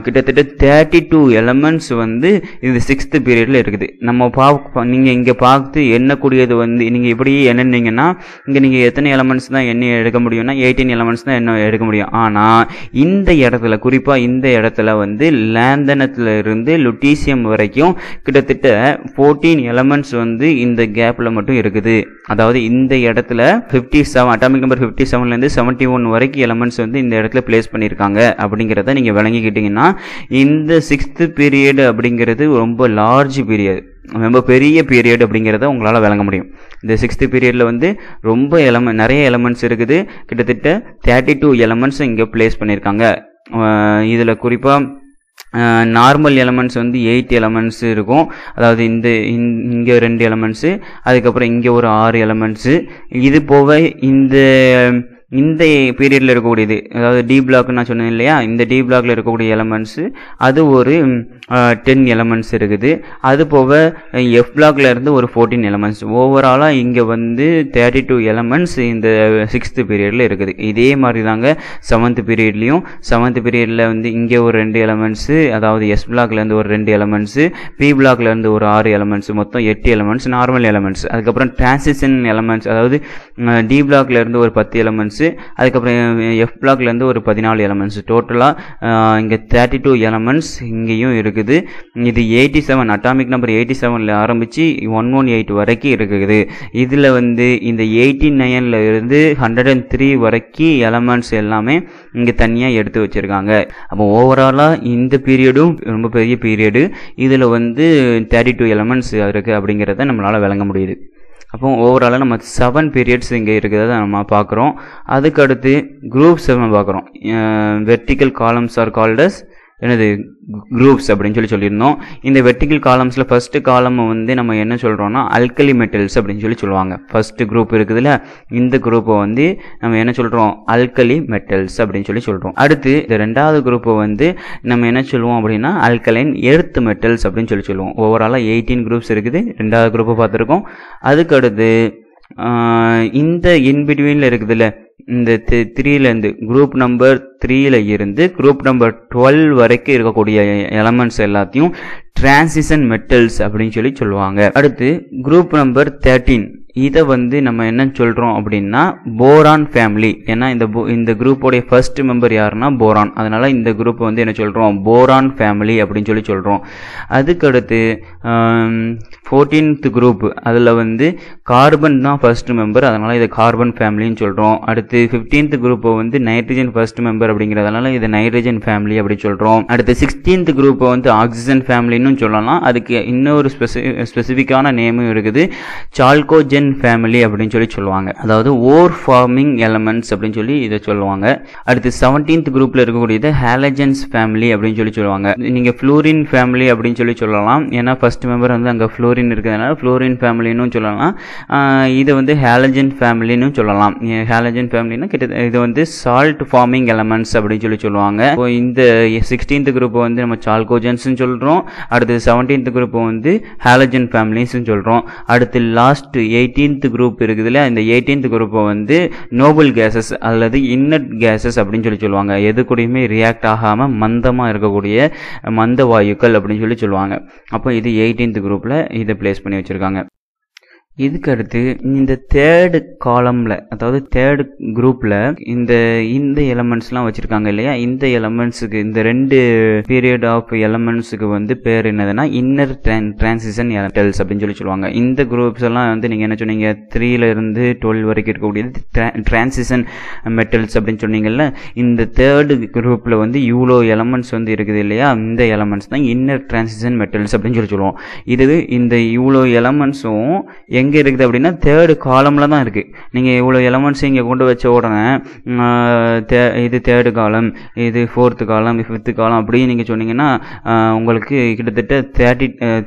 கிட்டத்தட்ட 32 எலமெண்ட்ஸ் வந்து இது 6th பீரியடில் இருக்குது. நம்ம நீங்கள் இங்கே பார்த்து எண்ணக்கூடியது வந்து நீங்கள் இப்படி எண்ணினீங்கன்னா இங்கே நீங்கள் எத்தனை எலமெண்ட்ஸ் தான் எண்ணி எடுக்க முடியும்னா 18 எலமெண்ட்ஸ் தான் என்ன எடுக்க முடியும். ஆனால் இந்த இடத்துல குறிப்பாக இந்த இடத்துல வந்து லேந்தனத்தில் இருந்து லுட்டீசியம் வரைக்கும் கிட்டத்தட்ட 14 எலமெண்ட்ஸ் வந்து இந்த கேப்பில் மட்டும் இருக்குது. அதாவது இந்த இடத்துல 57 அட்டாமிக் நம்பர் 57லேருந்து 71 வரைக்கும் எலமெண்ட்ஸ் வந்து இந்த இடத்துல பிளேஸ் பண்ணியிருக்காங்க அப்படிங்கிறத நீங்கள் விளங்கிக்கிட்டீங்கன்னா இந்த 6th பீரியட் அப்படிங்கிறது ரொம்ப லார்ஜ் பீரியட், ரொம்ப பெரிய பீரியட் அப்படிங்கிறத உங்களால் விளங்க முடியும். இந்த 6th பீரியடில் வந்து ரொம்ப நிறைய எலமெண்ட்ஸ் இருக்குது. கிட்டத்தட்ட 32 எலமெண்ட்ஸ் இங்கே பிளேஸ் பண்ணியிருக்காங்க. இதில் குறிப்பாக நார்மல் எலமெண்ட்ஸ் வந்து 8 எலமெண்ட்ஸ் இருக்கும். அதாவது இங்கே 2 எலமெண்ட்ஸு, அதுக்கப்புறம் இங்கே ஒரு 6 எலமெண்ட்ஸு. இது போக இந்த பீரியடில் இருக்கக்கூடியது, அதாவது டி பிளாக்னு நான் சொன்னேன் இல்லையா, இந்த டி பிளாக்ல இருக்கக்கூடிய எலமெண்ட்ஸு அது ஒரு 10 எலமெண்ட்ஸ் இருக்குது. அது போக எஃப் பிளாக்ல இருந்து ஒரு 14 எலமெண்ட்ஸ். ஓவராலாக இங்கே வந்து 32 எலமெண்ட்ஸ் இந்த 6th பீரியடில் இருக்குது. இதே மாதிரி தாங்க 7th பீரியட்லையும் 7th பீரியடில் வந்து இங்கே ஒரு 2 எலமெண்ட்ஸு, அதாவது எஸ் பிளாக்லேருந்து ஒரு 2 எலமெண்ட்ஸு, பி பிளாக்லேருந்து ஒரு 6 எலமெண்ட்ஸ், மொத்தம் 8 எலமெண்ட்ஸ் நார்மல் எலமெண்ட்ஸ். அதுக்கப்புறம் டிரான்சிஷன் எலமெண்ட்ஸ், அதாவது டி பிளாக்லேருந்து ஒரு 10 எலமெண்ட்ஸ், அதுக்கப்புறம் எஃப் பிளாக்லேருந்து ஒரு 14 எலமெண்ட்ஸ். டோட்டலாக இங்கே 32 எலமெண்ட்ஸ் இங்கேயும் இருக்குது. இது 87 அட்டாமிக் நம்பர் 87ல் ஆரம்பித்து 118 வரைக்கும் இருக்குது. இதில் வந்து இந்த 89ல் இருந்து 103 வரைக்கும் எலமெண்ட்ஸ் எல்லாமே இங்கே தனியாக எடுத்து வச்சுருக்காங்க. அப்போ ஓவராலாக இந்த பீரியடும் ரொம்ப பெரிய பீரியடு. இதில் வந்து 32 எலமெண்ட்ஸ் இருக்குது அப்படிங்கிறத நம்மளால் விளங்க முடியுது. அப்போ ஓவராலாக நம்ம 7 பீரியட்ஸ் இங்கே இருக்கிறத நம்ம பார்க்குறோம். அதுக்கடுத்து குரூப் 7 பார்க்குறோம். வெர்டிக்கல் காலம்ஸ் ஆர் கால்டஸ் என்னது குரூப்ஸ் அப்படின்னு சொல்லியிருந்தோம். இந்த வெர்டிக்கல் காலம்ஸில் ஃபஸ்ட்டு காலம் வந்து நம்ம என்ன சொல்கிறோம்னா அல்கலி மெட்டல்ஸ் அப்படின்னு சொல்லுவாங்க. ஃபஸ்ட்டு குரூப் இருக்குதுல்ல, இந்த குரூப்பை வந்து நம்ம என்ன சொல்கிறோம், அல்கலி மெட்டல்ஸ் அப்படின்னு சொல்கிறோம். அடுத்து இந்த 2வது குரூப்பை வந்து நம்ம என்ன சொல்லுவோம் அப்படின்னா அல்கலைன் எர்த் மெட்டல்ஸ் அப்படின்னு சொல்லுவோம். ஓவராலாக 18 குரூப்ஸ் இருக்குது. 2வது குரூப்பை பார்த்துருக்கோம். அதுக்கடுத்து இந்த இன்பிட்வீனில் இருக்குதுல்ல, இந்த 3லேருந்து குரூப் நம்பர் 3ல் இருந்து குரூப் நம்பர் 12 வரைக்கும் இருக்கக்கூடிய எலமெண்ட்ஸ் எல்லாத்தையும் டிரான்சிஷன் மெட்டல்ஸ் அப்படின்னு சொல்லுவாங்க. அடுத்து குரூப் நம்பர் 13 இதை வந்து நம்ம என்ன சொல்கிறோம் அப்படின்னா போரான் ஃபேமிலி. ஏன்னா இந்த குரூப்போடைய ஃபர்ஸ்ட் மெம்பர் யாருன்னா போரான், அதனால் இந்த குரூப் வந்து என்ன சொல்கிறோம் போரான் ஃபேமிலி அப்படின்னு சொல்கிறோம். அதுக்கடுத்து 14th குரூப், அதில் வந்து கார்பன் தான் ஃபர்ஸ்ட் மெம்பர், அதனால் இதை கார்பன் ஃபேமிலின்னு சொல்கிறோம். அடுத்து 15th குரூப்பை வந்து நைட்ரஜன் ஃபர்ஸ்ட் மெம்பர் அப்படிங்கிறதுனால இதை நைட்ரஜன் ஃபேமிலி அப்படி சொல்கிறோம். அடுத்து 16th குரூப்பை வந்து ஆக்சிஜன் ஃபேமிலின்னு சொல்லலாம். அதுக்கு இன்னொரு ஸ்பெசிஃபிக்கான நேமும் இருக்குது, சால்கோஜன் ஃபேமிலி அப்படின்னு சொல்லுவாங்க. அதாவது ஓர் ஃபார்மிங் எலமெண்ட்ஸ் அப்படின்னு இதை சொல்லுவாங்க. அடுத்து 17th குரூப்ல இருக்கக்கூடியது ஹாலஜன்ஸ் ஃபேமிலி அப்படின்னு சொல்லுவாங்க. நீங்க ஃப்ளூரின் ஃபேமிலி அப்படின்னு சொல்லலாம். ஏன்னா ஃபர்ஸ்ட் மெம்பர் வந்து அங்கே ஃப்ளூரின் இருக்கிறதுனால ஃப்ளூரின் ஃபேமிலின்னு சொல்லலாம். இதை வந்து ஹாலஜன் ஃபேமிலின்னு சொல்லலாம். ஹாலஜன் ஃபேமிலின்னா கிட்ட இது வந்து சால்ட் ஃபார்மிங் எலமெண்ட்ஸ் அப்படின்னு சொல்லுவாங்க. இந்த 16th குரூப்பை வந்து நம்ம சால்கோஜன்ஸ் சொல்றோம். அடுத்து 17th குரூப்பை வந்து ஹாலஜன் ஃபேமிலிஸ் சொல்றோம். அடுத்து லாஸ்ட் 18th குரூப் இருக்குதுல்ல, இந்த 18th குரூப்பை வந்து நோபல் கேசஸ் அல்லது இன்னட் கேசஸ் அப்படின்னு சொல்லுவாங்க. எது கூடயுமே ரியாக்ட் ஆகாம மந்தமா இருக்கக்கூடிய மந்த வாயுக்கள் அப்படின்னு சொல்லுவாங்க. அப்போ இது 18th குரூப்ல இதை பிளேஸ் பண்ணி வச்சிருக்காங்க. இதுக்கு அடுத்து இந்த 3rd காலம்ல, அதாவது 3rd குரூப்ல இந்த எலமெண்ட்ஸ்லாம் வச்சிருக்காங்க இல்லையா, இந்த எலமெண்ட்ஸுக்கு இந்த 2 பீரியட் ஆஃப் எலமெண்ட்ஸுக்கு வந்து பேர் என்னதுன்னா இன்னர் டிரான்சிஷன் மெட்டல்ஸ் அப்படின்னு சொல்லுவாங்க. இந்த குரூப்ஸ் எல்லாம் வந்து நீங்க என்ன சொன்னீங்க, 3ல இருந்து 12 வரைக்கும் இருக்கக்கூடியது டிரான்சிஷன் மெட்டல்ஸ் அப்படின்னு சொன்னீங்கல்ல. இந்த 3rd குரூப்ல வந்து இவ்வளோ எலமெண்ட்ஸ் வந்து இருக்குது இல்லையா, இந்த எலமெண்ட்ஸ் தான் இன்னர் டிரான்சிஷன் மெட்டல்ஸ் அப்படின்னு சொல்லுவோம். இது இந்த இவ்வளோ எலமெண்ட்ஸும் எங்கே இருக்குது அப்படின்னா 3rd காலம்ல தான் இருக்குது. நீங்கள் இவ்வளோ எலமெண்ட்ஸ் இங்கே கொண்டு வச்ச உடனே இது 3rd காலம், இது 4th காலம், 5th காலம் அப்படி நீங்கள் சொன்னீங்கன்னா உங்களுக்கு கிட்டத்தட்ட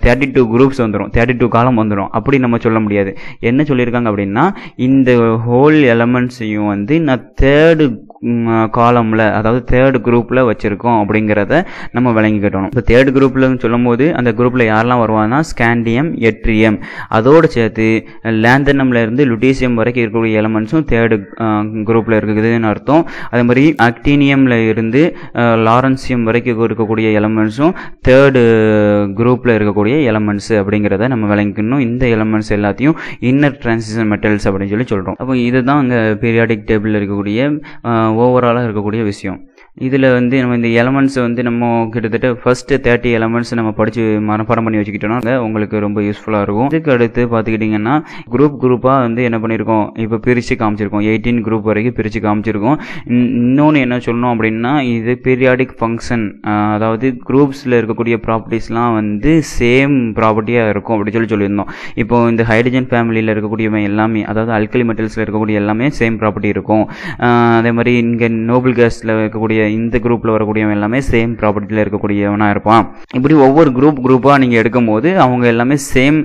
32 குரூப்ஸ் வந்துடும், 32 காலம் வந்துடும். அப்படி நம்ம சொல்ல முடியாது. என்ன சொல்லியிருக்காங்க அப்படின்னா இந்த ஹோல் எலமெண்ட்ஸையும் வந்து நான் 3rd காலம்ல, அதாவது 3rd குரூப்ல வச்சிருக்கோம் அப்படிங்கிறத நம்ம விளங்கிக்கிட்டோம். இப்போ 3rd குரூப்ல சொல்லும் போது அந்த குரூப்ல யாரெல்லாம் வருவாங்கன்னா ஸ்காண்டியம், எட்ரியம், அதோடு சேர்த்து லேந்தனம்ல இருந்து லுட்டீசியம் வரைக்கும் இருக்கக்கூடிய எலமெண்ட்ஸும் 3rd குரூப்ல இருக்குதுன்னு அர்த்தம். அதே மாதிரி ஆக்டீனியம்ல இருந்து லாரன்சியம் வரைக்கும் இருக்கக்கூடிய எலமெண்ட்ஸும் 3rd குரூப்ல இருக்கக்கூடிய எலமெண்ட்ஸ் அப்படிங்கிறத நம்ம விளங்கிக்கணும். இந்த எலமெண்ட்ஸ் எல்லாத்தையும் இன்னர் டிரான்சிஷன் மெட்டல்ஸ் அப்படின்னு சொல்றோம். அப்போ இதுதான் அங்கே பீரியாடிக் டேபிள் இருக்கக்கூடிய ஓவராலாக இருக்கக்கூடிய விஷயம். இதில் வந்து நம்ம இந்த எலமெண்ட்ஸ் வந்து நம்ம கிட்டத்தட்ட ஃபர்ஸ்ட் 30 எலமெண்ட்ஸ் நம்ம படித்து மனப்பாடம் பண்ணி வச்சுக்கிட்டோம்னா உங்களுக்கு ரொம்ப யூஸ்ஃபுல்லாக இருக்கும். இதுக்கு அடுத்து பார்த்துக்கிட்டிங்கன்னா குரூப்பாக வந்து என்ன பண்ணியிருக்கோம், இப்போ பிரித்து காமிச்சிருக்கோம். 18 குரூப் வரைக்கும் பிரித்து காமிச்சிருக்கோம். இன்னொன்று என்ன சொல்லணும் அப்படின்னா, இது பீரியாடிக் ஃபங்க்ஷன், அதாவது குரூப்ஸில் இருக்கக்கூடிய ப்ராப்பர்ட்டிஸ்லாம் வந்து சேம் ப்ராப்பர்ட்டியாக இருக்கும் அப்படி சொல்லியிருந்தோம். இப்போ இந்த ஹைட்ரஜன் ஃபேமிலியில் இருக்கக்கூடியவன் எல்லாமே, அதாவது அல்கலி மெட்டல்ஸில் இருக்கக்கூடிய எல்லாமே சேம் ப்ராப்பர்ட்டி இருக்கும். அதே மாதிரி இங்கே நோபல் கேஸில் இருக்கக்கூடிய இந்த குரூப்பில் வரக்கூடியவன் எல்லாமே சேம் ப்ராப்பர்ட்டியில் இருக்கக்கூடியவனாக இருப்பான். இப்படி ஒவ்வொரு குரூப்பாக நீங்கள் எடுக்கும் போது அவங்க எல்லாமே சேம்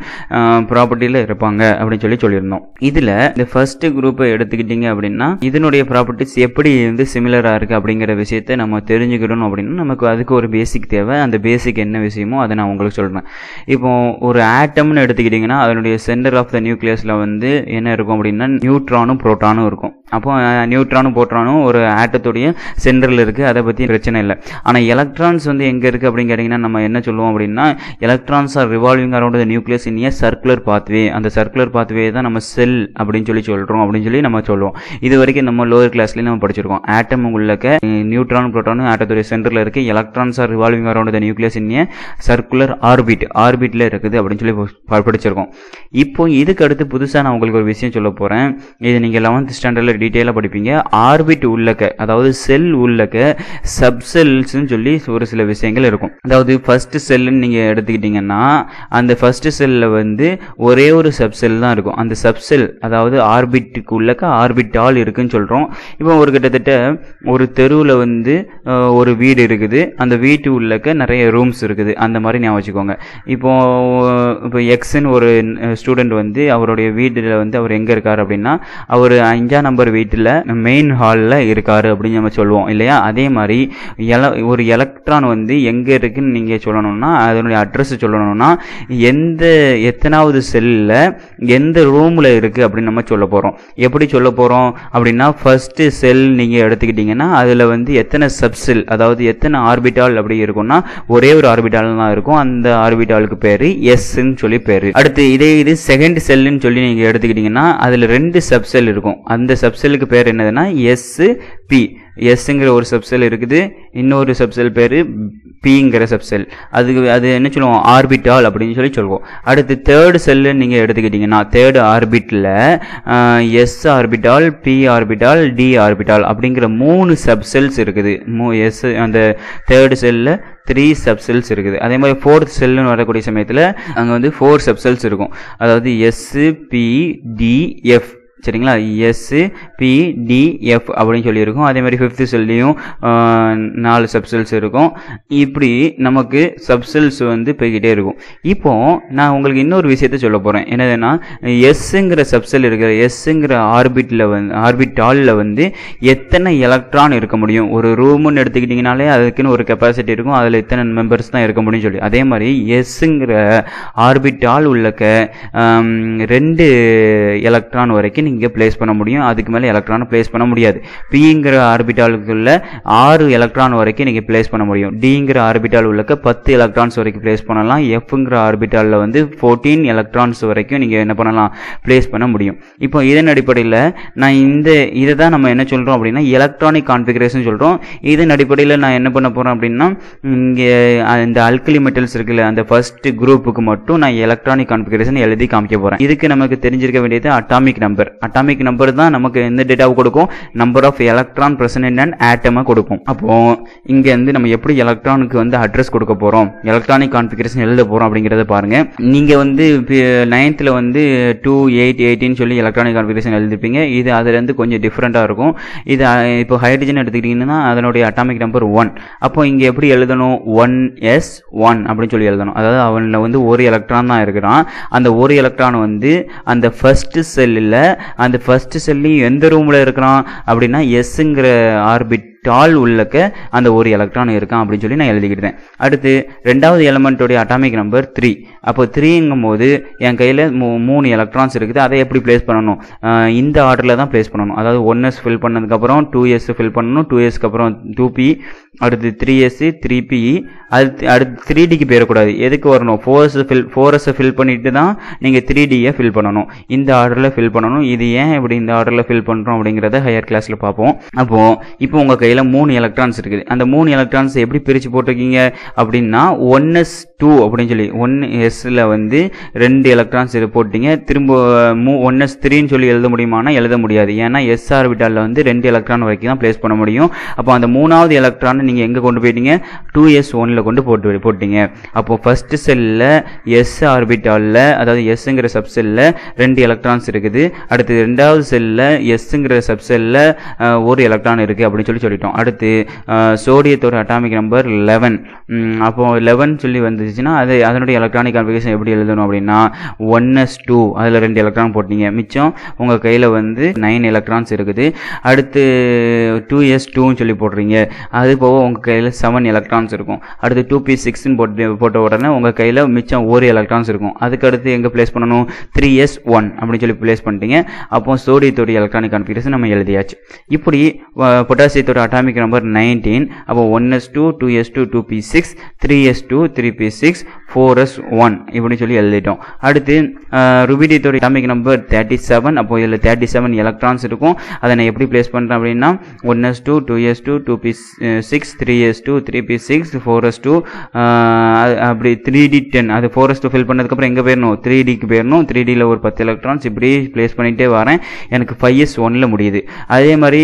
ப்ராப்பர்ட்டியில் இருப்பாங்க அப்படின்னு சொல்லியிருந்தோம். இதில் இந்த ஃபர்ஸ்ட் குரூப்பை எடுத்துக்கிட்டீங்க அப்படின்னா இதனுடைய ப்ராப்பர்ட்டிஸ் எப்படி வந்து சிமிலராக இருக்குது அப்படிங்கிற விஷயத்தை நம்ம தெரிஞ்சுக்கிடணும் அப்படின்னா நமக்கு அதுக்கு ஒரு பேசிக் தேவை. அந்த பேசிக் என்ன விஷயமோ அதை நான் உங்களுக்கு சொல்கிறேன். இப்போ ஒரு ஆட்டம்னு எடுத்துக்கிட்டிங்கன்னா அதனுடைய சென்டர் ஆஃப் த நியூக்ளியஸில் வந்து என்ன இருக்கும் அப்படின்னா நியூட்ரானும் புரோட்டானும் இருக்கும். அப்போ நியூட்ரானும் புரோட்டானும் ஒரு ஆட்டத்துடைய சென்டரில் இருக்குது, அதை பற்றி பிரச்சனை இல்லை. ஆனால் எலக்ட்ரான்ஸ் வந்து எங்கே இருக்குது அப்படின்னு கேட்டிங்கன்னா நம்ம என்ன சொல்லுவோம் அப்படின்னா electrons are revolving around the nucleus in a circular pathway. அந்த சர்க்குலர் பாத்வே தான் நம்ம செல் அப்படின்னு சொல்கிறோம் அப்படின்னு நம்ம சொல்லுவோம். இது வரைக்கும் நம்ம லோவர் கிளாஸ்லேயும் நம்ம படிச்சிருக்கோம். ஆட்டம் உள்ளக்க நியூட்ரான் புரோட்டானும் ஆட்டத்துடைய சென்டரில் இருக்குது. Electrons are revolving around the nucleus in a circular ஆர்பிட்டில் இருக்குது அப்படின்னு படிச்சிருக்கோம். இப்போ இதுக்கு அடுத்து புதுசாக நான் உங்களுக்கு ஒரு விஷயம் சொல்ல போகிறேன். இது நீங்கள் 11th ஸ்டாண்டர்டில் டீட்டெயிலாக படிப்பீங்க. ஆர்பிட் உள்ளக்க, அதாவது செல் உள்ளக்க சப்செல்ஸ்ன்னு சொல்லி ஒரு சில விஷயங்கள் இருக்கும். அதாவது ஃபர்ஸ்ட் செல்லுன்னு நீங்கள் எடுத்துக்கிட்டிங்கன்னா அந்த ஃபர்ஸ்ட் செல்லில் வந்து ஒரே ஒரு சப்செல் தான் இருக்கும். அந்த சப்செல் அதாவது ஆர்பிட்டுக்கு உள்ளக்க ஆர்பிட்டால் இருக்குன்னு சொல்கிறோம். இப்போ ஒரு கிட்டத்தட்ட ஒரு தெருவில் வந்து ஒரு வீடு இருக்குது. அந்த வீட்டு உள்ளக்க நிறைய ரூம்ஸ் இருக்குது. அந்த மாதிரி ஞாபகம் வச்சுக்கோங்க. இப்போ எக்ஸ்ன்னு ஒரு ஸ்டூடெண்ட் வந்து அவருடைய வீட்டில் வந்து அவர் எங்கே இருக்கார் அப்படின்னா அவர் 5ஆம் நம்பர் வீட்டில் மெயின் ஹாலில் இருக்காரு அப்படின்னு நம்ம சொல்லுவோம் இல்லையா. அதே மாதிரி ஒரு எலக்ட்ரான் வந்து எங்கே இருக்குன்னு நீங்கள் சொல்லணும்னா அதனுடைய அட்ரஸ் சொல்லணும்னா எத்தனாவது செல்லில் எந்த ரூமில் இருக்குது அப்படின்னு நம்ம சொல்ல போகிறோம். எப்படி சொல்ல போகிறோம் அப்படின்னா ஃபர்ஸ்ட் செல் நீங்கள் எடுத்துக்கிட்டிங்கன்னா அதில் வந்து எத்தனை சப்செல், அதாவது எத்தனை ஆர்பிட்டால் அப்படி இருக்கும்னா ஒரே ஒரு ஆர்பிட்டால் தான் இருக்கும். அந்த ஆர்பிட்டாலுக்கு பேர் எஸ்ன்னு சொல்லி பேர். அடுத்து இது செகண்ட் செல்லுன்னு சொல்லி நீங்கள் எடுத்துக்கிட்டிங்கன்னா அதில் 2 சப்செல் இருக்கும். அந்த சப்செல்லுக்கு பேர் என்னதுன்னா SP. எஸ்ங்கிற ஒரு சப்செல் இருக்குது, இன்னொரு சப்செல் பேர் பிங்கிற சப்செல். அது என்ன சொல்லுவோம், ஆர்பிட்டால் அப்படின்னு சொல்லுவோம். அடுத்து தேர்ட் செல்லு நீங்கள் எடுத்துக்கிட்டிங்கன்னா தேர்ட் ஆர்பிட்டில் s orbital, p orbital, d orbital அப்படிங்கிற 3 சப்செல்ஸ் இருக்குது. அந்த தேர்ட் செல்லில் 3 சப்செல்ஸ் இருக்குது. அதே மாதிரி ஃபோர்த் செல்லுன்னு வரக்கூடிய சமயத்தில் அங்கே வந்து 4 சப்செல்ஸ் இருக்கும். அதாவது SPDF, சரிங்களா, SPDF அப்படின்னு சொல்லியிருக்கும். அதே மாதிரி 5th செல்லையும் 4 சப்செல்ஸ் இருக்கும். இப்படி நமக்கு சப்செல்ஸ் வந்து போய்கிட்டே இருக்கும். இப்போ நான் உங்களுக்கு இன்னொரு விஷயத்த சொல்ல போகிறேன். என்னதுன்னா எஸ்ங்கிற சப்செல் இருக்கிற எஸ்ங்கிற ஆர்பிட்டாலில் வந்து எத்தனை எலக்ட்ரான் இருக்க முடியும். ஒரு ரூம்னு எடுத்துக்கிட்டிங்கனாலே அதுக்குன்னு ஒரு கெப்பாசிட்டி இருக்கும், அதில் எத்தனை மெம்பர்ஸ் தான் இருக்க முடியும்னு சொல்லி. அதே மாதிரி எஸ்ங்கிற ஆர்பிட்டால் உள்ளக்க 2 எலக்ட்ரான் வரைக்கும் நீங்கள் பிளேஸ் பண்ண முடியும். அதுக்கு மேலே எலக்ட்ரானை பிளேஸ் பண்ண முடியாது. பிங்கிற ஆர்பிட்டாலுக்குள்ள 6 எலக்ட்ரான் வரைக்கும் நீங்கள் பிளேஸ் பண்ண முடியும். டிங்கிற ஆர்பிட்டால் உள்ளக்க 10 எலக்ட்ரான்ஸ் வரைக்கும் பிளேஸ் பண்ணலாம். எஃப்ங்கிற ஆர்பிட்டாலில் வந்து 14 எலக்ட்ரான்ஸ் வரைக்கும் நீங்கள் என்ன பண்ணலாம், பிளேஸ் பண்ண முடியும். இப்போ இதன் அடிப்படையில் நான் இதை தான் நம்ம என்ன சொல்கிறோம் அப்படின்னா எலக்ட்ரானிக் கான்ஃபிகரேஷன் சொல்கிறோம். இதன் அடிப்படையில் நான் என்ன பண்ண போகிறேன் அப்படின்னா இங்கே இந்த அல்கலி மெட்டல்ஸ் இருக்குல்ல அந்த ஃபர்ஸ்ட் குரூப்புக்கு மட்டும் நான் எலக்ட்ரானிக் கான்ஃபிகரேஷன் எழுதி காமிக்க போகிறேன். இதுக்கு நமக்கு தெரிஞ்சிருக்க வேண்டியது அட்டாமிக் நம்பர். அட்டாமிக் நம்பர் தான் நமக்கு எந்த டேட்டாவை கொடுக்கும், number of electron present in ஆட்டமை கொடுக்கும். அப்போ இங்க வந்து நம்ம எப்படி எலக்ட்ரானுக்கு வந்து அட்ரஸ் கொடுக்க போறோம், எலக்ட்ரானிக் கான்ஃபிகரேஷன் எழுத போறோம் அப்படிங்கறத பாருங்க. நீங்க வந்து 9th வந்து 2, 8, 18 சொல்லி எலக்ட்ரானிக் கான்ஃபிகரேஷன் எழுதிருப்பீங்க. இது அதுல இருந்து கொஞ்சம் டிஃபரெண்டா இருக்கும். இது இப்போ ஹைட்ரஜன் எடுத்துக்கிட்டீங்கன்னா அதனுடைய அட்டாமிக் நம்பர் 1. அப்போ இங்க எப்படி எழுதணும், 1s1 அப்படின்னு சொல்லி எழுதணும். அதாவது அவன்ல வந்து ஒரு எலக்ட்ரான் தான் இருக்கிறான். அந்த ஒரு எலக்ட்ரான் வந்து அந்த ஃபர்ஸ்ட் செல்லில் அந்த ஃபர்ஸ்ட் செல்லையும் எந்த ரூமில் இருக்கிறான் அப்படின்னா எஸ்ங்கிற ஆர்பிட்டால் உள்ளக்க அந்த ஒரு எலக்ட்ரான் இருக்கான் அப்படின்னு சொல்லி நான் எழுதிக்கிட்டேன். அடுத்து 2வது எலமெண்ட்டோடைய அட்டாமிக் நம்பர் 3. அப்போ 3ங்கும் போது என் கையில் 3 எலக்ட்ரான்ஸ் இருக்குது. அதை எப்படி பிளேஸ் பண்ணணும், இந்த ஆர்டரில் தான் பிளேஸ் பண்ணணும். அதாவது 1s ஃபில் பண்ணதுக்கப்புறம் 2s ஃபில் பண்ணணும், 2sக்கு அப்புறம் 2p, அடுத்து 3s 3p, அடுத்து 3dக்கு போயிடக்கூடாது. எதுக்கு வரணும், 4s ஃபில் பண்ணிட்டு தான் நீங்கள் 3dயை ஃபில் பண்ணணும். இந்த ஆர்டரில் ஃபில் பண்ணணும். இது ஏன் இப்படி இந்த ஆர்டரில் ஃபில் பண்ணுறோம் அப்படிங்கிறத ஹையர் கிளாஸில் பார்ப்போம். அப்போ இப்போ உங்கள் கையில் கையில் 3 எலக்ட்ரான்ஸ் இருக்குது. அந்த 3 எலக்ட்ரான்ஸ் எப்படி பிரித்து போட்டிருக்கீங்க அப்படின்னா 1s2 அப்படின்னு சொல்லி 1sல வந்து 2 எலக்ட்ரான்ஸ் போட்டீங்க. திரும்ப 1s3ன்னு சொல்லி எழுத முடியுமானா எழுத முடியாது. ஏன்னா s ஆர்பிட்டாலில் வந்து 2 எலக்ட்ரான் வரைக்கும் தான் பிளேஸ் பண்ண முடியும். அப்போ அந்த 3வது எலக்ட்ரான் நீங்கள் எங்கே கொண்டு போயிட்டீங்க 2s1ல கொண்டு போட்டீங்க. அப்போ ஃபர்ஸ்ட் செல்லில் s ஆர்பிட்டாலில் அதாவது எஸ்ங்கிற சப்செல்லில் 2 எலக்ட்ரான்ஸ் இருக்குது. அடுத்து ரெண்டாவது செல்லில் எஸ்ங்கிற சப்செல்லில் 1 எலக்ட்ரான் இருக்குது அப்படின்னு சொல்லிட்டோம். அடுத்து சோடியத்தோட அட்டாமிக் நம்பர் 11. அப்போ 11 சொல்லி வந்துச்சுன்னா அதனுடைய எலக்ட்ரானிக் கான்ஃபிகரேஷன் எப்படி எழுதணும் அப்படின்னா 1s2 அதில் 2 எலக்ட்ரான் போட்டீங்க. மிச்சம் உங்கள் கையில் வந்து 9 எலக்ட்ரான்ஸ் இருக்குது. அடுத்து 2s2ன்னு சொல்லி போடுறீங்க. அது போக உங்கள் கையில் 7 எலக்ட்ரான்ஸ் இருக்கும். அடுத்து 2p6ன்னு போட்ட உடனே உங்கள் கையில் மிச்சம் 1 எலக்ட்ரான்ஸ் இருக்கும். அதுக்கு அடுத்து எங்கே பிளேஸ் பண்ணணும் 3s1 அப்படின்னு சொல்லி பிளேஸ் பண்ணிட்டீங்க. அப்போ சோடியத்தோட எலக்ட்ரானிக் கான்ஃபிகரேஷன் நம்ம எழுதியாச்சு. இப்படி பொட்டாசியத்தோட அட்டாமிக் நம்பர் 19. அப்போ 1s2 2s2 2p6 3s2 3p6 4s1 இப்படி சொல்லி எழுதிட்டோம். அடுத்து ருபிடியத்தோட அட்டாமிக் நம்பர் 37. அப்போ இதில் 37 எலக்ட்ரான்ஸ் இருக்கும். அதை நான் எப்படி பிளேஸ் பண்ணுறேன் அப்படின்னா 1s2 2s2 2p6 3s2 3p6 4s2 அப்படி 3d10. அது 4s2 ஃபில் பண்ணதுக்கப்புறம் எங்கே போயிடணும் 3dக்கு போயிடணும். 3dயில் ஒரு 10 எலக்ட்ரான்ஸ் இப்படி பிளேஸ் பண்ணிகிட்டே வரேன். எனக்கு 5s1ல் முடியுது. அதே மாதிரி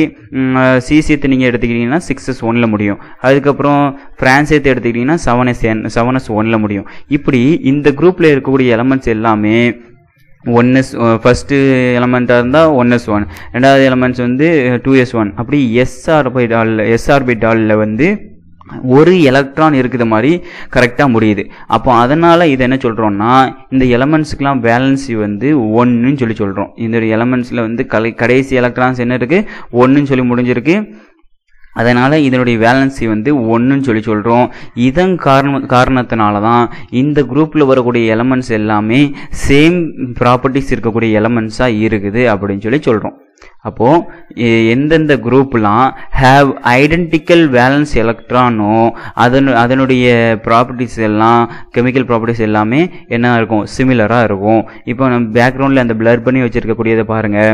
சிசியத்தை நீங்கள் எடுத்துக்கிட்டீங்கன்னா 6s1ல் முடியும். அதுக்கப்புறம் பிரான்சியத்தை எடுத்துக்கிட்டிங்கன்னா 7s1ல் முடியும். இப்படி இந்த குரூப்பில் இருக்கக்கூடிய எலமெண்ட்ஸ் எல்லாமே ஃபர்ஸ்ட் எலமெண்ட்டாக இருந்தால் 1s1, ரெண்டாவது எலமெண்ட்ஸ் வந்து 2s1. அப்படி s ஆர்பிட்டாலில் வந்து ஒரு எலக்ட்ரான் இருக்கிற மாதிரி கரெக்டாக முடியுது. அப்போ அதனால் இது என்ன சொல்கிறோம்னா இந்த எலமெண்ட்ஸுக்கெலாம் வேலன்சி வந்து 1ன்னு சொல்லி சொல்கிறோம். இந்த எலமெண்ட்ஸில் வந்து கடைசி எலக்ட்ரான்ஸ் என்ன இருக்குது 1ன்னு சொல்லி முடிஞ்சிருக்கு. அதனால் இதனுடைய வேலன்சி வந்து 1ன்னு சொல்லி சொல்கிறோம். இதன் காரணத்தினால தான் இந்த குரூப்பில் வரக்கூடிய எலமெண்ட்ஸ் எல்லாமே சேம் ப்ராப்பர்ட்டிஸ் இருக்கக்கூடிய எலமெண்ட்ஸாக இருக்குது அப்படின்னு சொல்லி சொல்கிறோம். அப்போது எந்தெந்த குரூப்லாம் ஹேவ் ஐடென்டிக்கல் வேலன்ஸ் எலக்ட்ரானோ அதனுடைய ப்ராப்பர்ட்டிஸ் எல்லாம் கெமிக்கல் ப்ராப்பர்ட்டிஸ் எல்லாமே என்ன இருக்கும் சிமிலராக இருக்கும். இப்போ நம்ம பேக்ரவுண்டில் அந்த பிளர் பண்ணி வச்சுருக்கக்கூடியதை பாருங்கள்.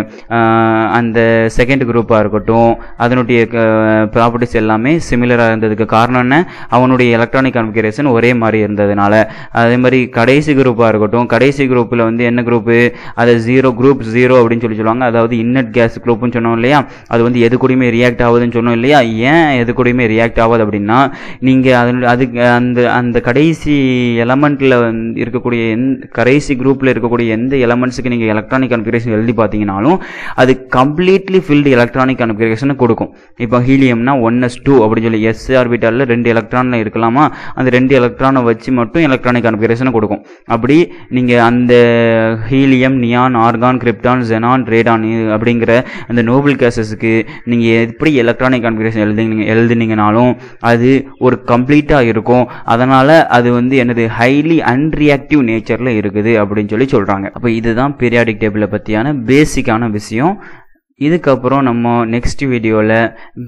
அந்த செகண்ட் குரூப்பாக இருக்கட்டும் அதனுடைய ப்ராப்பர்ட்டிஸ் எல்லாமே சிமிலராக இருந்ததுக்கு காரணம் என்ன அவனுடைய எலக்ட்ரானிக் கான்ஃபிகரேஷன் ஒரே மாதிரி இருந்ததுனால. அதே மாதிரி கடைசி குரூப்பாக இருக்கட்டும் கடைசி குரூப்பில் வந்து என்ன குரூப்பு அதை குரூப் 0 அப்படின்னு சொல்லுவாங்க. அதாவது இன்னட் கேஸ் குரூப்னு சொன்னோம் இல்லையா அது வந்து எது கூடயுமே ரியாக்ட் ஆகுதுன்னு சொன்னோம் இல்லையா. ஏன் எது கூடயுமே ரியாக்ட் ஆகுது அப்படின்னா நீங்கள் அதுக்கு அந்த கடைசி எலமெண்ட்டில் இருக்கக்கூடிய கடைசி குரூப்பில் இருக்கக்கூடிய எந்த எலமெண்ட்ஸுக்கு நீங்கள் எலக்ட்ரானிக் கான்ஃபிகரேஷன் எழுதி பார்த்தீங்கன்னாலும் அது கம்ப்ளீட்லி ஃபில்டு எலக்ட்ரானிக் கான்ஃபிகரேஷனை கொடுக்கும். இப்போ ஹீலியம்னா 1s2 அப்படின்னு சொல்லி s ஆர்பிட்டாலில் 2 எலக்ட்ரானில் இருக்கலாமா அந்த 2 எலக்ட்ரானை வச்சு மட்டும் எலக்ட்ரானிக் கான்ஃபிகரேஷனை கொடுக்கும். அப்படி நீங்கள் அந்த helium neon argon krypton xenon Radon அப்படிங்கிற அந்த நோபல் கேஸஸுக்கு நீங்கள் எப்படி எலக்ட்ரானிக் கான்ஃபிகரேஷன் எழுதுனீங்கனாலும் அது ஒரு கம்ப்ளீட்டாக இருக்கும். அதனால் அது வந்து என்னது ஹைலி அன்ரியாக்டிவ் நேச்சரில் இருக்குது அப்படின்னு சொல்லி சொல்கிறாங்க. அப்போ இதுதான் பீரியாடிக் டேபிளை பற்றியான பேசிக்கான விஷயம். இதுக்கப்புறம் நம்ம நெக்ஸ்ட் வீடியோவில்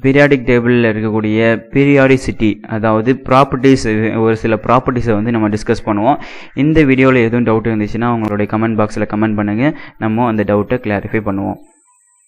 பீரியாடிக் டேபிளில் இருக்கக்கூடிய பீரியாடிசிட்டி அதாவது ப்ராப்பர்ட்டிஸ் ஒரு சில ப்ராப்பர்ட்டிஸை வந்து நம்ம டிஸ்கஸ் பண்ணுவோம். இந்த வீடியோவில் எதுவும் டவுட் இருந்துச்சுன்னா உங்களுடைய கமெண்ட் பாக்ஸில் கமெண்ட் பண்ணுங்கள். நம்ம அந்த டவுட்டை கிளாரிஃபை பண்ணுவோம்.